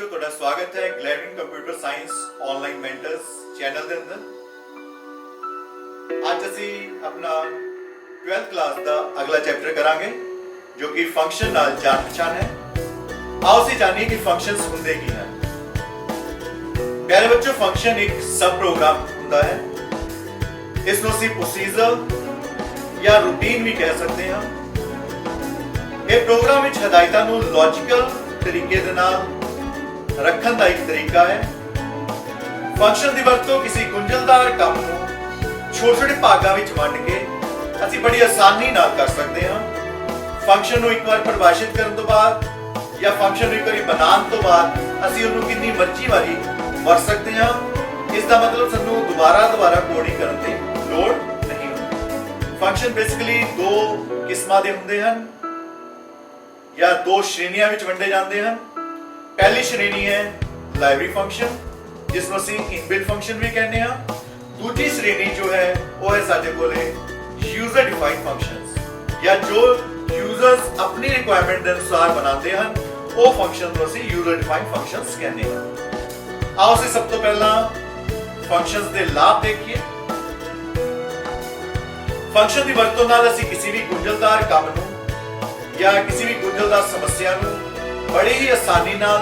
बच्चों ਤੁਹਾਡਾ स्वागत है Gladwin computer science online mentors channel ਦੇ ਅੰਦਰ। ਅੱਜ ਅਸੀਂ ਆਪਣਾ 12th ਕਲਾਸ ਦਾ ਅਗਲਾ ਚੈਪਟਰ ਕਰਾਂਗੇ ਜੋ ਕਿ ਫੰਕਸ਼ਨ ਨਾਲ ਜਾਣ ਪਛਾਣ ਹੈ। ਆਓ ਅਸੀਂ ਜਾਣੀਏ ਕਿ ਫੰਕਸ਼ਨਸ ਹੁੰਦੇ ਕੀ ਹਨ। ਪਿਆਰੇ ਬੱਚੋ, ਫੰਕਸ਼ਨ ਇੱਕ ਸਬ ਪ੍ਰੋਗਰਾਮ ਹੁੰਦਾ ਹੈ। ਇਸ ਨੂੰ ਅਸੀਂ ਪ੍ਰੋਸੀਜਰ ਜਾਂ ਰੂਟੀਨ ਵੀ ਕਹਿ ਸਕਦੇ ਹਾਂ। ਇਹ ਪ੍ਰੋਗਰਾਮ ਵਿੱਚ ਹਦਾਇਤਾਂ ਨੂੰ ਲੌਜੀਕਲ ਤਰੀਕੇ ਦੇ ਨਾਲ ਰੱਖਣ ਦਾ ਇੱਕ ਤਰੀਕਾ ਹੈ। ਫੰਕਸ਼ਨ ਦੀ ਵਰਤੋਂ ਕਿਸੇ ਗੁੰਝਲਦਾਰ ਕੰਮ ਨੂੰ ਛੋਟੇ-ਛੋਟੇ ਭਾਗਾਂ ਵਿੱਚ ਵੰਡ ਕੇ ਅਸੀਂ ਬੜੀ ਆਸਾਨੀ ਨਾਲ ਕਰ ਸਕਦੇ ਹਾਂ। ਫੰਕਸ਼ਨ ਨੂੰ ਇੱਕ ਵਾਰ ਪਰਿਭਾਸ਼ਿਤ ਕਰਨ ਤੋਂ ਬਾਅਦ ਜਾਂ ਫੰਕਸ਼ਨ ਨੂੰ ਇੱਕ ਵਾਰੀ ਬਣਾਉਣ ਤੋਂ ਬਾਅਦ ਅਸੀਂ ਉਹਨੂੰ ਕਿੰਨੀ ਮਰਜ਼ੀ ਵਾਰੀ ਵਰਤ ਸਕਦੇ ਹਾਂ। ਇਸ ਦਾ ਮਤਲਬ ਸਾਨੂੰ ਦੁਬਾਰਾ ਕੋਡਿੰਗ ਕਰਨ ਦੀ ਲੋੜ ਨਹੀਂ ਹੁੰਦੀ। ਫੰਕਸ਼ਨ ਬੇਸਿਕਲੀ ਦੋ ਕਿਸਮਾਂ ਦੇ ਹੁੰਦੇ ਹਨ ਜਾਂ ਦੋ ਸ਼੍ਰੇਣੀਆਂ ਵਿੱਚ ਵੰਡੇ ਜਾਂਦੇ ਹਨ। पहली श्रेणी है लाइब्रेरी फंक्शन, जिसमें ਅਸੀਂ इनबिल्ट फंक्शन भी कहते हैं। दूसरी श्रेणी जो है वो है ਸਾਡੇ ਕੋਲੇ यूजर डिफाइंड फंक्शंस या जो यूजर्स अपनी रिक्वायरमेंट ਦੇ ਅਨੁਸਾਰ ਬਣਾਉਂਦੇ ਹਨ ਉਹ ਫੰਕਸ਼ਨ ਨੂੰ ਅਸੀਂ यूजर डिफाइंड फंक्शंस ਕਹਿੰਦੇ ਹਾਂ। ਆਓ ਅਸੀਂ ਸਭ ਤੋਂ ਪਹਿਲਾਂ ਫੰਕਸ਼ਨਸ ਦੇ ਲਾਭ ਦੇਖੀਏ। ਫੰਕਸ਼ਨ ਦੀ ਵਰਤੋਂ ਨਾਲ ਅਸੀਂ ਕਿਸੇ ਵੀ ਗੁੰਝਲਦਾਰ ਕੰਮ ਨੂੰ ਜਾਂ ਕਿਸੇ ਵੀ ਗੁੰਝਲਦਾਰ ਸਮੱਸਿਆ ਨੂੰ बड़ी ही आसानी नाल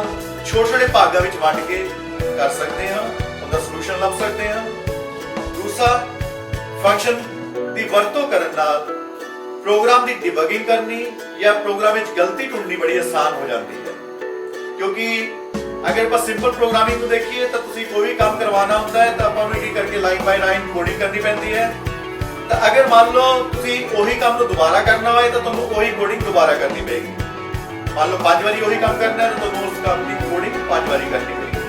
छोटे-छोटे भागों में वंड के कर सकते हैं, उनका सलूशन लभ सकते हैं। दूसरा, फंक्शन की वरतों करने नाल प्रोग्राम की डिबगिंग करनी या प्रोग्राम में गलती ढूंढनी बड़ी आसान हो जाती है। क्योंकि अगर आप सिंपल प्रोग्रामिंग को देखिए तो तुसी कोई भी काम करवाना होता है तो आपां की करके लाइन बाय लाइन कोडिंग करनी पैंदी है। तो अगर मान लो तुसी वही काम को दोबारा करना होए तो तुहानूं वही कोडिंग दोबारा करनी पेगी। मान लो 5 बारी वही काम करना है तो उस काम की कोडिंग 5 बारी करनी पड़ेगी।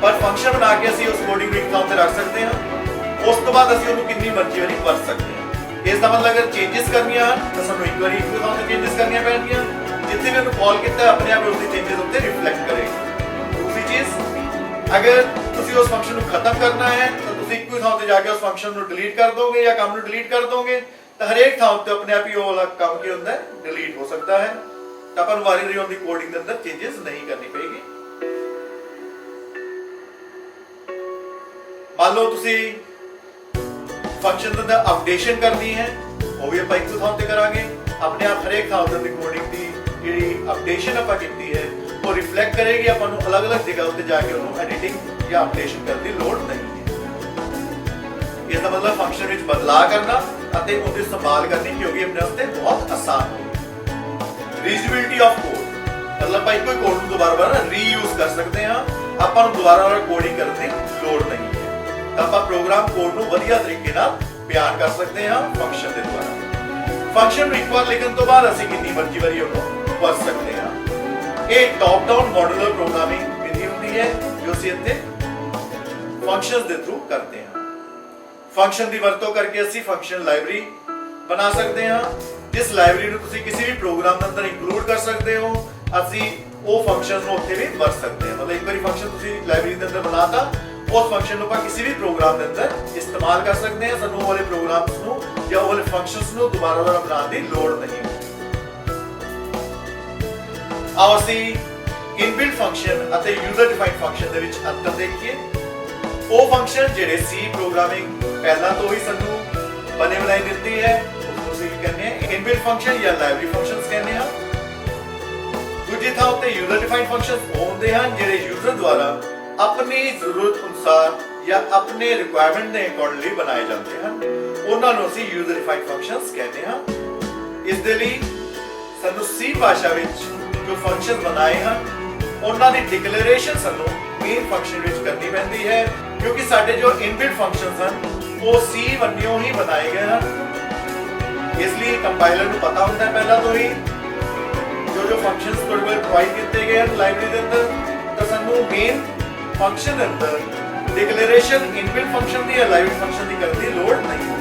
पर फंक्शन बना के ਅਸੀਂ ਉਸ ਕੋਡਿੰਗ ਨੂੰ ਇੱਕ ਥਾਂ ਤੇ ਰੱਖ ਸਕਦੇ ਹਾਂ। ਉਸ ਤੋਂ ਬਾਅਦ ਅਸੀਂ ਉਹਨੂੰ ਕਿੰਨੀ ਮਰਜ਼ੀ ਵਾਰੀ ਵਰਤ ਸਕਦੇ ਹਾਂ। ਇਸ ਦਾ ਮਤਲਬ ਅਗਰ ਚੇਂਜਸ ਕਰਨੀਆਂ ਹਨ ਤਾਂ ਸਾਨੂੰ ਇੱਕ ਵਾਰੀ ਇੱਕ ਥਾਂ ਤੇ ਚੇਂਜਸ ਕਰਨੀਆਂ ਪੈਣਗੀਆਂ। ਜਿੱਥੇ ਵੀ ਉਹਨੂੰ ਕਾਲ ਕੀਤਾ ਆਪਣੇ ਆਪ ਉਸ ਦੀ ਚੇਂਜਸ ਉੱਤੇ ਰਿਫਲੈਕਟ ਕਰੇਗੀ। ਦੂਸਰੀ ਚੀਜ਼, ਅਗਰ ਤੁਸੀਂ ਉਸ ਫੰਕਸ਼ਨ ਨੂੰ ਖਤਮ ਕਰਨਾ ਹੈ ਤਾਂ ਤੁਸੀਂ ਇੱਕੋ ਥਾਂ ਤੇ ਜਾ ਕੇ ਉਸ ਫੰਕਸ਼ਨ ਨੂੰ ਡਿਲੀਟ ਕਰ ਦੋਗੇ ਜਾਂ ਕੰਮ ਨੂੰ ਡਿਲੀਟ ਕਰ ਦੋਗੇ ਤਾਂ ਹਰੇਕ ਥਾਂ ਉੱਤੇ ਆਪਣੇ ਆਪ ਹੀ ਉਹ ਵਾਲਾ ਕੰਮ ਕੀ ਹੁੰਦਾ ਹੈ ਡਿਲੀਟ ਹੋ ਸਕਦਾ ਹੈ। ਤਾਂ ਆਪਾਂ ਨੂੰ ਵਾਰੀ-ਵਾਰੀ ਉਹਦੀ ਕੋਡਿੰਗ ਦੇ ਅੰਦਰ ਚੇਂਜਸ ਨਹੀਂ ਕਰਨੀ ਪਏਗੀ। ਮੰਨ ਲਓ ਤੁਸੀਂ ਫੰਕਸ਼ਨ ਦੇ ਅੰਦਰ ਅਪਡੇਸ਼ਨ ਕਰਨੀ ਹੈ, ਉਹ ਵੀ ਆਪਾਂ ਇੱਕੋ ਥਾਂ ਤੇ ਕਰਾਂਗੇ। ਆਪਣੇ ਆਪ ਹਰੇਕ ਥਾਂ ਉੱਤੇ ਦੀ ਕੋਡਿੰਗ ਦੀ ਜਿਹੜੀ ਅਪਡੇਸ਼ਨ ਆਪਾਂ ਕੀਤੀ ਹੈ ਉਹ ਰਿਫਲੈਕਟ ਕਰੇਗੀ। ਆਪਾਂ ਨੂੰ ਅਲੱਗ-ਅਲੱਗ ਜਗ੍ਹਾ ਉੱਤੇ ਜਾ ਕੇ ਉਹਨੂੰ ਐਡੀਟਿੰਗ ਜਾਂ ਅਪਡੇਸ਼ਨ ਕਰਨ ਦੀ ਲੋੜ ਨਹੀਂ ਹੈ। ਇਸ ਦਾ ਮਤਲਬ ਫੰਕਸ਼ਨ ਵਿੱਚ ਬਦਲਾਅ ਕਰਨਾ ਅਤੇ ਉਹਦੀ ਸੰਭਾਲ ਕਰਨੀ ਕੀ ਹੋਗੀ ਆਪਣੇ ਵਾਸਤੇ ਬਹੁਤ ਆਸਾਨ ਹੋਗੀ। ਰੀਯੂਜ਼ੇਬਿਲਿਟੀ ਆਫ ਕੋਡ मतलब ਆਪਾਂ ਇੱਕੋ ਹੀ ਕੋਡ ਨੂੰ ਦੁਬਾਰਾ ਰੀਯੂਜ਼ ਕਰ ਸਕਦੇ ਹਾਂ। ਆਪਾਂ ਨੂੰ ਦੁਬਾਰਾ ਕੋਡਿੰਗ ਕਰਨ ਦੀ ਲੋੜ ਨਹੀਂ ਹੈ। ਤਾਂ ਆਪਾਂ ਪ੍ਰੋਗਰਾਮ ਕੋਡ ਨੂੰ ਵਧੀਆ ਤਰੀਕੇ ਨਾਲ ਬਿਆਨ ਕਰ ਸਕਦੇ ਹਾਂ ਫੰਕਸ਼ਨ ਦੇ ਦੁਆਰਾ। ਫੰਕਸ਼ਨ ਨੂੰ ਇੱਕ ਵਾਰ ਲਿਖਣ ਤੋਂ ਬਾਅਦ ਅਸੀਂ ਕਿੰਨੀ ਮਰਜ਼ੀ ਵਾਰੀ ਉਹਨੂੰ ਵਰਤ ਸਕਦੇ ਹਾਂ। ਇਹ ਟੌਪ ਡਾਊਨ ਮੋਡੂਲਰ ਪ੍ਰੋਗਰਾਮਿੰਗ ਵਿਧੀ ਹੁੰਦੀ ਹੈ ਜੋ ਅਸੀਂ ਇੱਥੇ ਫੰਕਸ਼ਨਸ ਦੇ ਥਰੂ ਕਰਦੇ ਹਾਂ। ਫੰਕਸ਼ਨ ਦੀ ਵਰਤੋਂ ਕਰਕੇ ਅਸੀਂ ਫੰਕਸ਼ਨ ਲਾਇਬ੍ਰੇਰੀ ਬਣਾ ਸਕਦੇ ਹਾਂ। जिस लाइब्रेरी ਨੂੰ ਤੁਸੀਂ ਕਿਸੇ ਵੀ ਪ੍ਰੋਗਰਾਮ ਦੇ ਅੰਦਰ ਇਨਕਲੂਡ ਕਰ ਸਕਦੇ ਹੋ। ਅਸੀਂ ਉਹ ਫੰਕਸ਼ਨਸ ਨੂੰ ਉੱਥੇ ਵੀ ਵਰਤ ਸਕਦੇ ਹਾਂ। ਮਤਲਬ ਇੱਕ ਵਾਰੀ ਫੰਕਸ਼ਨ ਤੁਸੀਂ ਲਾਇਬ੍ਰੇਰੀ ਦੇ ਅੰਦਰ ਬਣਾਤਾ, ਉਸ ਫੰਕਸ਼ਨ ਨੂੰ ਆਪਾਂ ਕਿਸੇ ਵੀ ਪ੍ਰੋਗਰਾਮ ਦੇ ਅੰਦਰ ਇਸਤੇਮਾਲ ਕਰ ਸਕਦੇ ਹਾਂ। ਸਾਨੂੰ ਉਹ ਵਾਲੇ ਪ੍ਰੋਗਰਾਮਸ ਨੂੰ ਜਾਂ ਉਹ ਵਾਲੇ ਫੰਕਸ਼ਨਸ ਨੂੰ ਦੁਬਾਰਾ ਬਣਾਉਣ ਦੀ ਲੋੜ ਨਹੀਂ। ਆਓ ਅਸੀਂ ਇਨਬਿਲਟ ਫੰਕਸ਼ਨ ਅਤੇ ਯੂਜ਼ਰ ਡਿਫਾਈਨਡ ਫੰਕਸ਼ਨ ਦੇ ਵਿੱਚ ਅੰਤਰ ਦੇਖੀਏ। ਉਹ ਫੰਕਸ਼ਨ ਜਿਹੜੇ ਸੀ ਪ੍ਰੋਗਰਾਮਿੰਗ ਪਹਿਲਾਂ ਤੋਂ ਹੀ ਸਾਨੂੰ ਬਣੇ ਬਣਾਏ ਦਿੰਦੀ ਹੈ कहने हैं इनबिल्ट फंक्शन या लाइब्रेरी फंक्शंस कहने हैं। दूसरी थां उत्ते यूजर डिफाइंड फंक्शंस होंदे हैं जिहड़े यूजर द्वारा अपनी जरूरत अनुसार या अपने रिक्वायरमेंट दे अकॉर्डिंगली बनाए जाते हैं। उन्हां नूं असीं यूजर डिफाइंड फंक्शंस कहते हैं। इस दे लई सानूं सी भाषा विच जो फंक्शन बनाए हैं उन्हां दी डिक्लेरेशन सानूं मेन फंक्शन विच करनी पैंदी है क्योंकि साडे जो इनबिल्ट फंक्शंस हैं वो सी वन्नियों ही बनाए गए हैं। इसलिए कंपाइलर को पता होता है पहला तो ही जो फंक्शंस प्रोवाइड किए गए हैं लाइब्रेरी के अंदर तो सानू मेन फंक्शन के अंदर डिक्लेरेशन इनबिल्ट फंक्शन की या लाइब्रेरी फंक्शन की करने की लोड़ नहीं।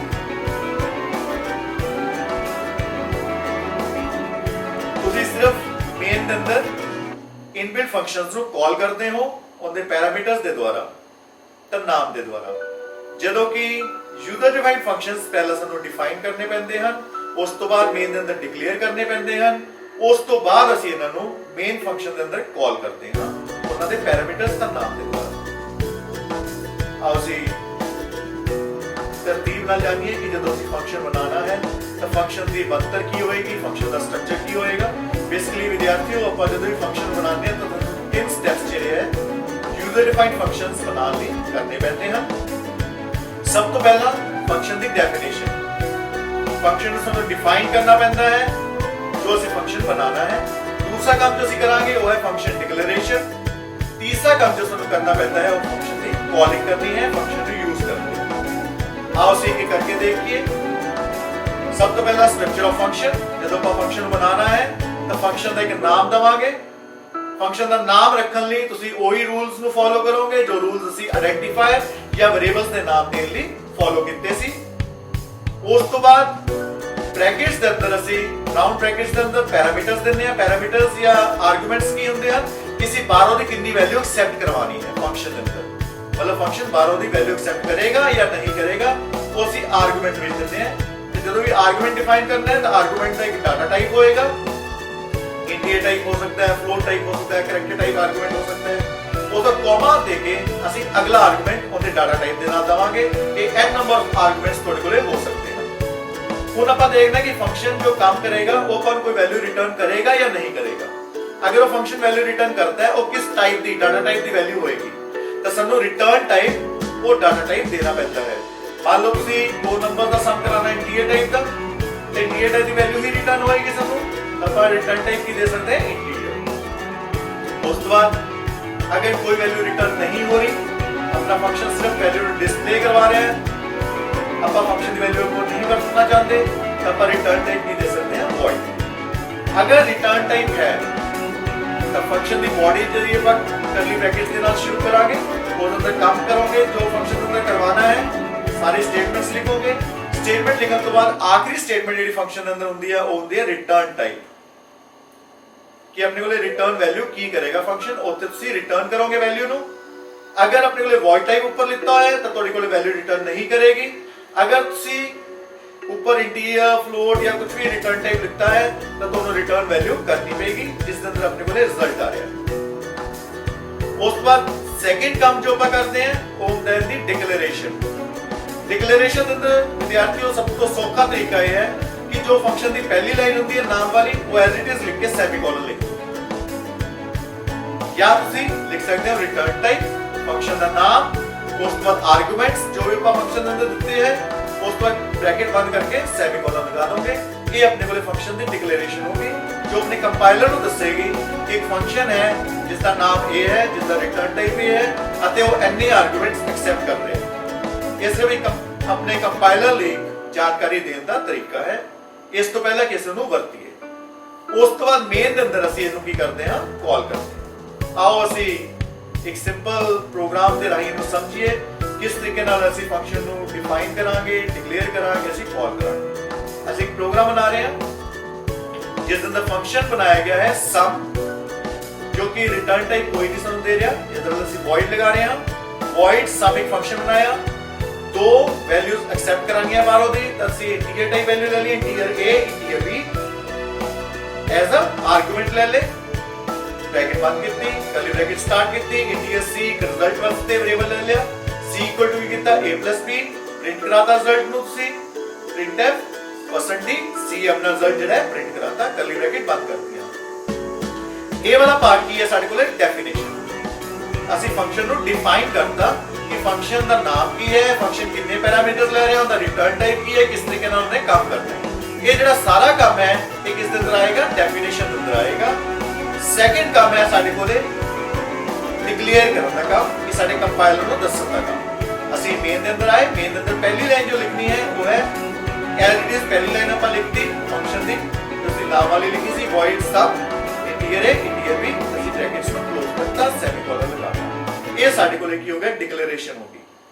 तुसी सिर्फ मेन के अंदर इनबिल्ट फंक्शंस को कॉल करते हो उनके पैरामीटर्स के द्वारा तो नाम के द्वारा, ਜਦੋਂ कि यूजर डिफाइंड फंक्शंस पहला ਸਾਨੂੰ डिफाइन करने ਪੈਂਦੇ ਹਨ, ਉਸ ਤੋਂ ਬਾਅਦ ਮੇਨ ਦੇ ਅੰਦਰ ਡਿਕਲੇਅਰ ਕਰਨੇ ਪੈਂਦੇ ਹਨ, ਉਸ ਤੋਂ ਬਾਅਦ ਅਸੀਂ ਇਹਨਾਂ ਨੂੰ ਮੇਨ ਫੰਕਸ਼ਨ ਦੇ ਅੰਦਰ ਕਾਲ ਕਰਦੇ ਹਾਂ। ਉਹਨਾਂ ਦੇ ਪੈਰਾਮੀਟਰਸ ਦਾ ਨਾਮ ਦੇ ਦੁਆਰਾ। ਆਓ ਅਸੀਂ ਤਰਤੀਬ ਨਾਲ ਜਾਣੀਏ ਕਿ ਜਦੋਂ ਅਸੀਂ ਫੰਕਸ਼ਨ ਬਣਾਉਣਾ ਹੈ ਤਾਂ ਫੰਕਸ਼ਨ ਦੀ ਬਣਤਰ ਕੀ ਹੋਏਗੀ, ਫੰਕਸ਼ਨ ਦਾ ਸਟਰਕਚਰ ਕੀ ਹੋਏਗਾ। ਬੇਸਿਕਲੀ ਵਿਦਿਆਰਥੀਓ, ਆਪਾਂ ਜਦੋਂ ਵੀ ਫੰਕਸ਼ਨ ਬਣਾਉਂਦੇ ਹਾਂ ਤਾਂ ਤੁਹਾਨੂੰ ਤਿੰਨ ਸਟੈਪਸ ਜਿਹੜੇ ਹੈ ਯੂਜ਼ਰ ਡਿਫਾਈਨਡ ਫੰਕਸ਼ਨਸ ਬਣਾਉਣ ਲਈ ਕਰਨੇ ਪੈਂਦੇ ਹਨ। ਸਭ ਤੋਂ ਪਹਿਲਾਂ ਫੰਕਸ਼ਨ ਦੀ ਡੈਫੀਨੇਸ਼ਨ, ਫੰਕਸ਼ਨ ਨੂੰ ਸਾਨੂੰ ਡਿਫਾਈਨ ਕਰਨਾ ਪੈਂਦਾ ਹੈ ਜੋ ਅਸੀਂ ਫੰਕਸ਼ਨ ਬਣਾਉਣਾ ਹੈ। दूसरा काम जो करांगे वो है फंक्शन डिक्लेरेशन। तीसरा काम जो ਸਾਨੂੰ करना पैंदा है वो फंक्शन ਦੀ कॉलिंग करनी है, फंक्शन ਨੂੰ यूज करनी है। आओ ਅਸੀਂ ਇਹ करके देखिए। सब तो पहला स्ट्रक्चर ऑफ फंक्शन। ਜਦੋਂ ਆਪਾਂ ਫੰਕਸ਼ਨ ਬਣਾਉਣਾ ਹੈ ਤਾਂ ਫੰਕਸ਼ਨ ਦਾ ਇੱਕ ਨਾਮ ਦਵਾਂਗੇ। ਫੰਕਸ਼ਨ ਦਾ ਨਾਮ ਰੱਖਣ ਲਈ ਤੁਸੀਂ ਉਹੀ ਰੂਲਸ ਨੂੰ ਫੋਲੋ ਕਰੋਗੇ ਜੋ ਰੂਲਸ ਅਸੀਂ ਆਇਡੈਂਟੀਫਾਇਰ ਜਾਂ ਵੇਰੀਏਬਲਸ ਦੇ ਨਾਮ ਦੇਣ ਲਈ ਫੋਲੋ ਕੀਤੇ ਸੀ। ਉਸ ਤੋਂ ਬਾਅਦ ब्रैकेट्स ਦੇ ਅੰਦਰ ਅਸੀਂ ਰਾਉਂਡ ਬ੍ਰੈਕਟਸ ਦੇ ਅੰਦਰ ਪੈਰਾਮੀਟਰਸ ਦਿੰਦੇ ਆ। ਪੈਰਾਮੀਟਰਸ ਜਾਂ ਆਰਗੂਮੈਂਟਸ ਕੀ ਹੁੰਦੇ ਹਨ ਕਿ ਅਸੀਂ ਬਾਹਰੋਂ ਦੀ ਕਿੰਨੀ ਵੈਲਿਊ ਐਕਸੈਪਟ ਕਰਵਾਣੀ ਹੈ ਫੰਕਸ਼ਨ ਦੇ ਅੰਦਰ। ਮਤਲਬ ਫੰਕਸ਼ਨ ਬਾਹਰੋਂ ਦੀ ਵੈਲਿਊ ਐਕਸੈਪਟ ਕਰੇਗਾ ਜਾਂ ਨਹੀਂ ਕਰੇਗਾ ਉਹ ਅਸੀਂ ਆਰਗੂਮੈਂਟ ਵਿੱਚ ਦਿੰਦੇ ਆ। ਤੇ ਜਦੋਂ ਵੀ ਆਰਗੂਮੈਂਟ ਡਿਫਾਈਨ ਕਰਨਾ ਹੈ ਤਾਂ ਆਰਗੂਮੈਂਟ ਦਾ ਇੱਕ ਡਾਟਾ ਟਾਈਪ ਹੋਏਗਾ। ਇੰਟੀਜਰ ਟਾਈਪ ਹੋ ਸਕਦਾ ਹੈ, ਫਲੋਟ ਟਾਈਪ ਹੋ ਸਕਦਾ ਹੈ, ਕੈਰੈਕਟਰ ਟਾਈਪ ਆਰਗੂਮੈਂਟ ਹੋ ਸਕਦਾ ਹੈ। ਉਹਦਾ ਕੋਮਾ ਦੇ ਕੇ ਅਸੀਂ ਅਗਲਾ ਆਰਗੂਮੈਂਟ ਉਹਦੇ ਡਾਟਾ ਟਾਈਪ ਦੇ ਨਾਲ ਦਵਾਂਗੇ। ਇਹ n ਨੰਬਰ ਆਫ ਆਰਗੂਮੈਂਟਸ ਤੁਹਾਡੇ ਕੋਲੇ ਹੋ ਸਕਦੇ ਹਨ। ਹੁਣ ਆਪਾਂ ਦੇਖਣਾ ਕਿ ਫੰਕਸ਼ਨ ਜੋ ਕੰਮ ਕਰੇਗਾ ਉਹ ਆਪਾਂ ਨੂੰ ਕੋਈ ਵੈਲਿਊ ਰਿਟਰਨ ਕਰੇਗਾ ਜਾਂ ਨਹੀਂ ਕਰੇਗਾ। ਅਗਰ ਉਹ ਫੰਕਸ਼ਨ ਵੈਲਿਊ ਰਿਟਰਨ ਕਰਦਾ ਹੈ ਉਹ ਕਿਸ ਟਾਈਪ ਦੀ ਡਾਟਾ ਟਾਈਪ ਦੀ ਵੈਲਿਊ ਹੋਏਗੀ ਤਾਂ ਸਾਨੂੰ ਰਿਟਰਨ ਟਾਈਪ ਉਹ ਡਾਟਾ ਟਾਈਪ ਦੇਣਾ ਪੈਂਦਾ ਹੈ। ਮੰਨ ਲਓ ਤੁਸੀਂ ਦੋ ਨੰਬਰ ਦਾ ਸਮ ਕਰਾਣਾ ਹੈ ਇੰਟੀਜਰ ਟਾਈਪ ਦਾ ਤੇ ਇੰਟੀਜਰ ਟਾਈਪ ਦੀ ਵੈਲਿਊ ਹੀ ਰਿਟਰਨ ਹੋਏਗੀ ਸਾਨੂੰ, ਤਾਂ ਆਪਾਂ ਰਿਟਰਨ ਟਾਈਪ ਕੀ ਦੇ ਸਕਦੇ ਹਾਂ, ਇੰਟੀਜਰ। ਉਸ ਤੋਂ ਬਾਅਦ ਅਗਰ ਕੋਈ ਵੈਲਿਊ ਰਿਟਰਨ ਨਹੀਂ ਹੋ ਰਹੀ, अपना फंक्शन सिर्फ वैल्यू डिस्प्ले करवा रहे हैं, ਆਪਾਂ फंक्शन की वैल्यू को नहीं बरतना चाहते तो आप रिटर्न टाइप भी दे सकते हैं void। अगर रिटर्न टाइप है तो फंक्शन की बॉडी जरिए पर करली ब्रैकेट्स के नाल शुरू करांगे, उसके अंदर काम करोगे जो फंक्शन अंदर करवाना है, सारे स्टेटमेंट्स लिखोगे। स्टेटमेंट लिखने के बाद आखिरी स्टेटमेंट जी फंक्शन अंदर होंगी है वो होंगी है रिटर्न टाइप कि अपने को रिटर्न वैल्यू की करेगा फंक्शन, उत्ते तुसीं रिटर्न करोगे वैल्यू नु। अगर अपने को void टाइप ऊपर लिखता है तो तुहाडे कोल वैल्यू रिटर्न नहीं करेगी। अगर तुसीं ऊपर इंटीजर फ्लोट या कुछ भी रिटर्न टाइप लिखता है तो तुहानू रिटर्न वैल्यू करनी पेगी जिस अंदर अपने को रिजल्ट आ रहा है। उस बाद सेकंड काम जो आप करते हैं वो होता है दी डिक्लेरेशन। डिक्लेरेशन अंदर विद्यार्थियों सब तो सौखा तरीका यह है कि जो फंक्शन की पहली लाइन होती है नाम वाली वो एज इट इज लिख के सेमीकोलन लिख दो, या तुसीं लिख सकते हो रिटर्न टाइप फंक्शन का नाम, उस बाद आर्गुमेंट्स जो भी आप फंक्शन अंदर देते हैं, उस बाद ब्रैकेट बंद करके सेमीकोलन लगा दोगे। ये अपने को फंक्शन की डिक्लेरेशन होगी जो अपने कंपाइलर को दसेगी कि एक फंक्शन है जिसका नाम ए है, जिसका रिटर्न टाइप ए है अते वो एनी आर्गुमेंट्स एक्सेप्ट कर रहे हैं। ये सिर्फ अपने कंपाइलर ਲਈ जानकारी देने का तरीका है। इस तो पहले किसी ਨੂੰ ਵਰਤੀਏ, ਉਸ ਤੋਂ ਬਾਅਦ ਮੇਨ ਦੇ ਅੰਦਰ ਅਸੀਂ ਇਹਨੂੰ ਕੀ ਕਰਦੇ ਹਾਂ, ਕਾਲ ਕਰਦੇ ਹਾਂ। आओ ਅਸੀਂ एक सिंपल प्रोग्राम ਦੇ ਰਾਹੀਂ ਨੂੰ ਸਮਝੀਏ ਕਿਸ ਤਰੀਕੇ ਨਾਲ ਅਸੀਂ ਫੰਕਸ਼ਨ ਨੂੰ ਡਿਫਾਈਨ ਕਰਾਂਗੇ, ਡਿਕਲੇਅਰ ਕਰਾਂਗੇ, ਅਸੀਂ ਕਾਲ ਕਰਾਂਗੇ। ਅਸੀਂ ਇੱਕ ਪ੍ਰੋਗਰਾਮ ਬਣਾ ਰਹੇ ਹਾਂ ਜਿਸ ਅੰਦਰ ਫੰਕਸ਼ਨ ਬਣਾਇਆ ਗਿਆ ਹੈ ਸਮ, ਜੋ ਕਿ ਰਿਟਰਨ ਟਾਈਪ ਕੋਈ ਨਹੀਂ ਸਾਨੂੰ ਦੇ ਰਿਹਾ। ਇਹਦੇ ਨਾਲ ਅਸੀਂ void ਲਗਾ ਰਹੇ ਹਾਂ। void ਸਮ ਇੱਕ ਫੰਕਸ਼ਨ ਬਣਾਇਆ, ਦੋ ਵੈਲਿਊਜ਼ ਐਕਸੈਪਟ ਕਰਾਂਗੀਆਂ ਬਾਹਰੋਂ ਦੀ, ਤਾਂ ਅਸੀਂ ਇੰਟੀਜਰ ਟਾਈਪ ਵੈਲਿਊ ਲੈ ਲਈ, integer a, integer b as a argument ਲੈ ਲੇ, ब्रैकेट बंद की, कर्ली ब्रैकेट स्टार्ट की, इंटीजर c रिजल्ट वास्ते वेरिएबल ले लिया, c इक्वल टू किया a plus b, प्रिंट कराता रिजल्ट नु सी, printf %d c अपना रिजल्ट ਜਿਹੜਾ ਹੈ प्रिंट कराता, कर्ली ब्रैकेट बंद कर दिया। ਇਹ ਵਾਲਾ ਪਾਰਟ ਕੀ ਹੈ, ਸਾਡੇ ਕੋਲ ਡੈਫੀਨੇਸ਼ਨ। ਅਸੀਂ ਫੰਕਸ਼ਨ ਨੂੰ ਡਿਫਾਈਨ ਕਰਤਾ ਕਿ ਫੰਕਸ਼ਨ ਦਾ ਨਾਮ ਕੀ ਹੈ, ਫੰਕਸ਼ਨ ਕਿੰਨੇ ਪੈਰਾਮੀਟਰਸ ਲੈ ਰਿਹਾ, ਉਹਦਾ ਰਿਟਰਨ ਟਾਈਪ ਕੀ ਹੈ, ਕਿਸ ਤਰੀਕੇ ਨਾਲ ਉਹਨੇ ਕੰਮ ਕਰਨਾ ਹੈ। ਇਹ ਜਿਹੜਾ ਸਾਰਾ ਕੰਮ ਹੈ ਇਹ ਕਿਸ ਦੇ ਅੰਦਰ ਆਏਗਾ, ਡੈਫੀਨੇਸ਼ਨ ਦੇ ਅੰਦਰ ਆਏਗਾ। ਸੈਕੰਡ ਕੰਮ ਹੈ ਸਾਡੇ ਕੋਲੇ ਡਿਕਲੇਅਰ ਕਰਨ ਦਾ ਕੰਮ, ਕਿ ਸਾਡੇ ਕੰਪਾਈਲਰ ਨੂੰ ਦੱਸਣ ਦਾ ਕੰਮ। ਅਸੀਂ ਮੇਨ ਦੇ ਅੰਦਰ ਆਏ, ਮੇਨ ਦੇ ਅੰਦਰ ਪਹਿਲੀ ਲਾਈਨ ਜੋ ਲਿਖਣੀ ਹੈ ਉਹ ਹੈ ਐਜ਼ ਇਟ ਇਜ਼, ਪਹਿਲੀ ਲਾਈਨ ਆਪਾਂ ਲਿਖਤੀ ਫੰਕਸ਼ਨ ਦੀ, ਤੁਸੀਂ ਨਾਮ ਵਾਲੀ ਲਿਖੀ ਸੀ void sum integer a integer b, ਅਸੀਂ ਬ੍ਰੈਕਟਸ ਨੂੰ ਕਲੋਜ਼ ਕਰਤਾ, ਸੈਮੀਕੋਲਨ ਲਗਾਤਾ। ਇਹ ਸਾਡੇ ਕੋਲੇ ਕੀ ਹੋ ਗਿਆ, ਡਿਕਲੇਰੇਸ਼ਨ ਹੋ ਗਈ।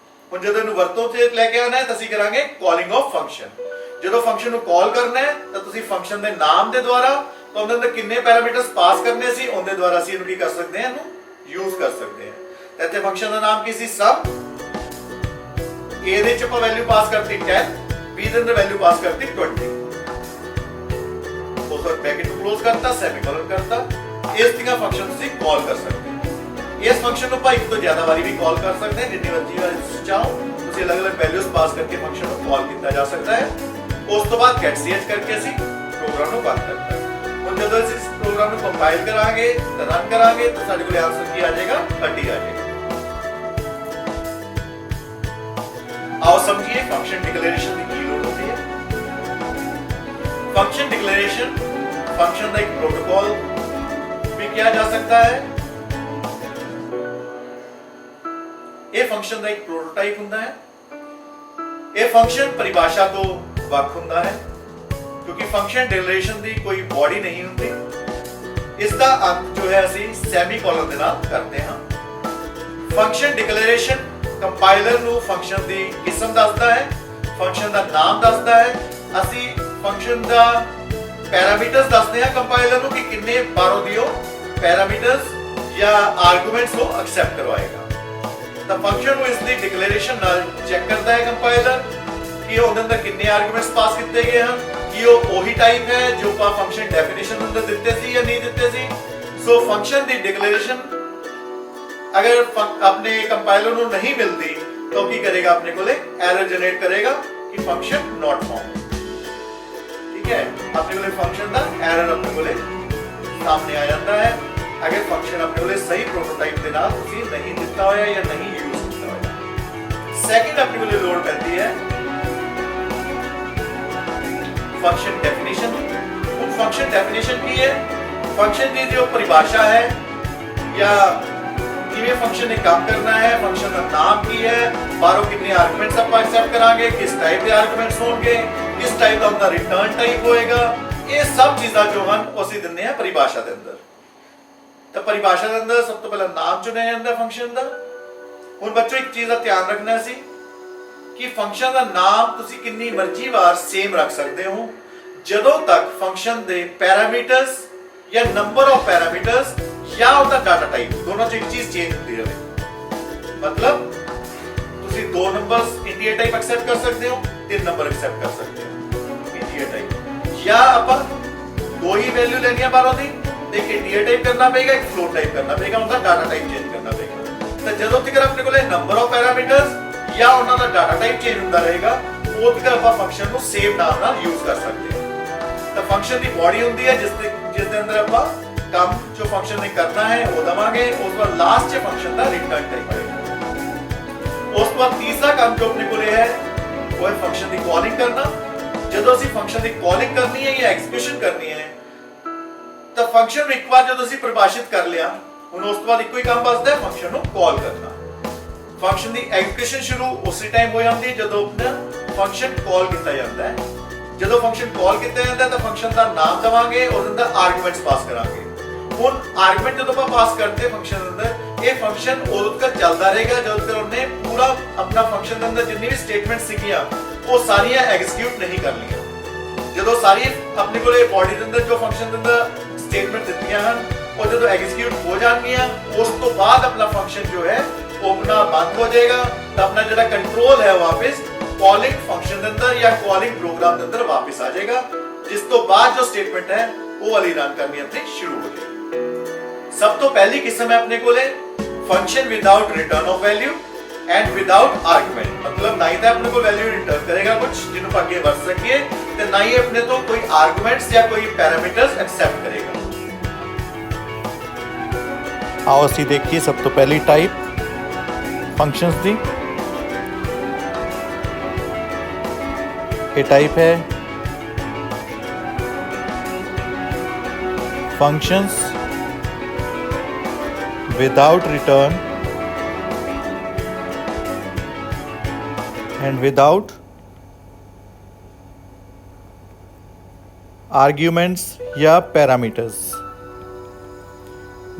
ਹੁਣ ਜਦੋਂ ਇਹਨੂੰ ਵਰਤੋਂ 'ਚ ਲੈ ਕੇ ਆਉਣਾ ਹੈ ਤਾਂ ਅਸੀਂ ਕਰਾਂਗੇ ਕਾਲਿੰਗ ਆਫ ਫੰਕਸ਼ਨ। ਜਦੋਂ ਫੰਕਸ਼ਨ ਨੂੰ ਕਾਲ ਕਰਨਾ ਹੈ ਤਾਂ ਤੁਸੀਂ ਫੰਕਸ਼ਨ ਦੇ ਨਾਮ ਦੇ ਦੁਆਰਾ तो ਉਹਦੇ ਅੰਦਰ ਕਿੰਨੇ ਪੈਰਾਮੀਟਰਸ ਪਾਸ ਕਰਨੇ ਸੀ ਉਹਦੇ ਦੁਆਰਾ ਅਸੀਂ ਇਹਨੂੰ ਕੀ ਕਰ ਸਕਦੇ ਹਾਂ, ਇਹਨੂੰ ਯੂਜ਼ ਕਰ ਸਕਦੇ ਹਾਂ। ਤਾਂ ਇੱਥੇ ਫੰਕਸ਼ਨ ਦਾ ਨਾਮ ਕੀ ਸੀ, ਸਮ। a ਦੇ ਚ ਆਪਾਂ ਵੈਲਿਊ ਪਾਸ ਕਰਤੀ 10, b ਦੇ ਅੰਦਰ ਵੈਲਿਊ ਪਾਸ ਕਰਤੀ 20, ਉਸ ਤੋਂ ਬ੍ਰੈਕਟ ਨੂੰ ਕਲੋਜ਼ ਕਰਤਾ, ਸੈਮੀਕੋਲਨ ਕਰਤਾ। ਇਸ ਤਰ੍ਹਾਂ ਫੰਕਸ਼ਨ ਤੁਸੀਂ ਕਾਲ ਕਰ ਸਕਦੇ ਹੋ। इस फंक्शन को एक तो ज्यादा बारी भी कॉल कर सकते हैं, जितनी मर्जी बार ਤੁਸੀਂ ਚਾਹੋ ਤੁਸੀਂ ਅਲੱਗ-ਅਲੱਗ ਵੈਲਿਊਜ਼ ਪਾਸ ਕਰਕੇ ਫੰਕਸ਼ਨ ਨੂੰ ਕਾਲ ਕੀਤਾ ਜਾ ਸਕਦਾ ਹੈ। ਉਸ ਤੋਂ ਬਾਅਦ get ch ਕਰਕੇ ਅਸੀਂ ਪ੍ਰੋਗਰਾਮ ਨੂੰ ਬੰਦ ਕਰਨਾ ਹੈ। ਹੁਣ ਜਦੋਂ ਅਸੀਂ ਇਸ ਪ੍ਰੋਗਰਾਮ ਨੂੰ ਕੰਪਾਈਲ ਕਰਾਂਗੇ ਤੇ ਰਨ ਕਰਾਂਗੇ ਤਾਂ ਸਾਡੇ ਕੋਲ ਆਨਸਰ ਕੀ ਆ ਜਾਏਗਾ, 30 ਆ ਜਾਏਗਾ। आओ समझिए फंक्शन डिक्लेरेशन की लोड होती है। फंक्शन डिक्लेरेशन फंक्शन का एक प्रोटोकॉल भी किया जा सकता है। ये फंक्शन का एक प्रोटोटाइप होता है। ये फंक्शन परिभाषा तो ਵੱਖ ਹੁੰਦਾ है क्योंकि फंक्शन डिक्लेरेशन की कोई बॉडी नहीं होती। इसका अंत जो है ਅਸੀਂ ਸੈਮੀਕੋਲਨ ਦੇ ਨਾਲ करते हैं। फंक्शन डिक्लेरेशन ਕੰਪਾਈਲਰ ਨੂੰ ਫੰਕਸ਼ਨ ਦੀ ਕਿਸਮ ਦੱਸਦਾ ਹੈ, ਫੰਕਸ਼ਨ ਦਾ ਨਾਮ ਦੱਸਦਾ ਹੈ। ਅਸੀਂ ਫੰਕਸ਼ਨ ਦਾ ਪੈਰਾਮੀਟਰਸ ਦੱਸਦੇ ਹਾਂ ਕੰਪਾਈਲਰ ਨੂੰ ਕਿ ਕਿੰਨੇ ਬਾਰੋਂ ਦੀ ਉਹ ਪੈਰਾਮੀਟਰਸ ਜਾਂ ਆਰਗੂਮੈਂਟਸ ਉਹ ਐਕਸੈਪਟ ਕਰਵਾਏਗਾ। ਤਾਂ ਫੰਕਸ਼ਨ ਨੂੰ ਇਸ ਦੀ ਡਿਕਲੇਰੇਸ਼ਨ ਨਾਲ ਚੈੱਕ ਕਰਦਾ ਹੈ ਕੰਪਾਈਲਰ ਕਿ ਉਹਦੇ ਅੰਦਰ ਕਿੰਨੇ ਆਰਗੂਮੈਂਟਸ ਪਾਸ ਕੀਤੇ ਗਏ ਹਨ, ਕਿ ਉਹ ਉਹੀ ਟਾਈਪ ਹੈ ਜੋ ਆਪਾਂ ਫੰਕਸ਼ਨ ਡੈਫੀਨੇਸ਼ਨ ਅੰਦਰ ਦਿੱਤੇ ਸੀ ਜਾਂ ਨਹੀਂ ਦਿੱਤੇ ਸੀ। ਸੋ ਫੰਕਸ਼ਨ ਦੀ ਡਿਕਲੇਰੇਸ਼ਨ अगर अपने कंपाइलर को नहीं मिलती तो की करेगा, अपने को एरर जनरेट करेगा कि फंक्शन नॉट फाउंड। ठीक है, अपने को फंक्शन का एरर अपने को सामने आ जाता है अगर फंक्शन अपने को सही प्रोटोटाइप के नाल तुसी नहीं दिता होया या नहीं यूज किया होया। सेकंड अपने को लोड पैंदी है फंक्शन डेफिनेशन। फंक्शन डेफिनेशन की है, फंक्शन की जो परिभाषा है या किवें फंक्शन ने काम करना है, फंक्शन का नाम की है, बाहरों कितने आर्गुमेंट्स आप एक्सेप्ट करांगे, किस टाइप के आर्गुमेंट्स होंगे, किस टाइप का उनका रिटर्न टाइप होएगा, ये सब चीज़ां जो हैं उसी दिंदे हैं परिभाषा के अंदर। तो परिभाषा के अंदर सब तो पहले नाम चुनिया जाता है फंक्शन का। हुण बच्चों एक चीज़ का ध्यान रखना सी कि फंक्शन का नाम तुसी कितनी मर्जी बार सेम रख सकते हो जदों तक फंक्शन के पैरामीटर्स या नंबर ऑफ पैरामीटर्स या उसका डाटा टाइप दोनों से एक चीज चेंज होती रहे। मतलब तुसी दो नंबर्स इंटीजर टाइप एक्सेप्ट कर सकते हो, तीन नंबर एक्सेप्ट कर सकते हो इंटीजर टाइप, या अपन दो ही वैल्यू लेनी है बारों दी, एक इंटीजर टाइप करना पड़ेगा, एक फ्लोट टाइप करना पड़ेगा, उनका डाटा टाइप चेंज करना पड़ेगा। तो जदों तक अपने को नंबर ऑफ पैरामीटर्स या उनका डाटा टाइप चेंज होता रहेगा वो तक अपन फंक्शन को सेम नाम नाल यूज कर सकते हैं। तो फंक्शन की बॉडी होती है जिस दे अंदर अपन काम जो फंक्शन ने करना है वो दवांगे, उस पर लास्ट फंक्शन का रिटर्न टाइप आएगा। उस पर तीसरा काम जो अपने को है वो है फंक्शन की कॉलिंग करना। जब ਅਸੀਂ फंक्शन की कॉलिंग करनी है या एग्जीक्यूशन करनी है तो फंक्शन ਨੂੰ ਇੱਕ ਵਾਰ ਜਦੋਂ ਅਸੀਂ ਪਰਿਭਾਸ਼ਿਤ ਕਰ ਲਿਆ, ਹੁਣ ਉਸ ਤੋਂ ਬਾਅਦ ਇੱਕੋ ਹੀ ਕੰਮ ਬਚਦਾ ਹੈ ਫੰਕਸ਼ਨ ਨੂੰ ਕਾਲ ਕਰਨਾ। ਫੰਕਸ਼ਨ ਦੀ ਐਗਜ਼ੀਕਿਊਸ਼ਨ ਸ਼ੁਰੂ ਉਸੇ ਟਾਈਮ ਹੋ ਜਾਂਦੀ ਹੈ ਜਦੋਂ ਆਪਣਾ ਫੰਕਸ਼ਨ ਕਾਲ ਕੀਤਾ ਜਾਂਦਾ ਹੈ। ਜਦੋਂ ਫੰਕਸ਼ਨ ਕਾਲ ਕੀਤਾ ਜਾਂਦਾ ਹੈ ਤਾਂ ਫੰਕਸ਼ਨ ਦਾ ਨਾਮ ਦਵਾਂਗੇ, ਉਹਦੇ ਅੰਦਰ ਆਰਗੂਮੈਂਟਸ ਪਾਸ ਕਰਾਂਗੇ। ਹੁਣ ਆਰਗੂਮੈਂਟ ਜਦੋਂ ਆਪਾਂ ਪਾਸ करते फंक्शन अंदर ये फंक्शन उਦੋਂ तक चलता रहेगा जब तक उन्हें पूरा अपना फंक्शन अंदर जितनी भी स्टेटमेंट सीखियां वो सारियां एग्जीक्यूट नहीं कर लिया। ਜਦੋਂ ਸਾਰੀ अपने को बॉडी के अंदर जो फंक्शन के अंदर स्टेटमेंट दित्तियां हैं वो जो एग्जीक्यूट हो जाएंगियां, उस तो बाद अपना फंक्शन जो है वो अपना बंद हो जाएगा। तो अपना जो कंट्रोल है वापस कॉलिंग फंक्शन के अंदर या कॉलिंग प्रोग्राम के अंदर वापस आ जाएगा, जिस तो बाद जो स्टेटमेंट है वो वाली रन करनी अपनी शुरू हो जाएगी। सब तो पहली किस्म है अपने को function without return of value and without argument. मतलब ना ही तो अपने को वैल्यू रिटर्न करेगा कुछ जिन्होंने आगे बढ़ सके, तो ना ही अपने तो कोई आर्गुमेंट्स या कोई पैरामीटर्स एक्सेप्ट करेगा। आओ ਅਸੀਂ देखिए सब तो पहली टाइप फंक्शंस दी। ये टाइप है functions without return and without arguments या parameters।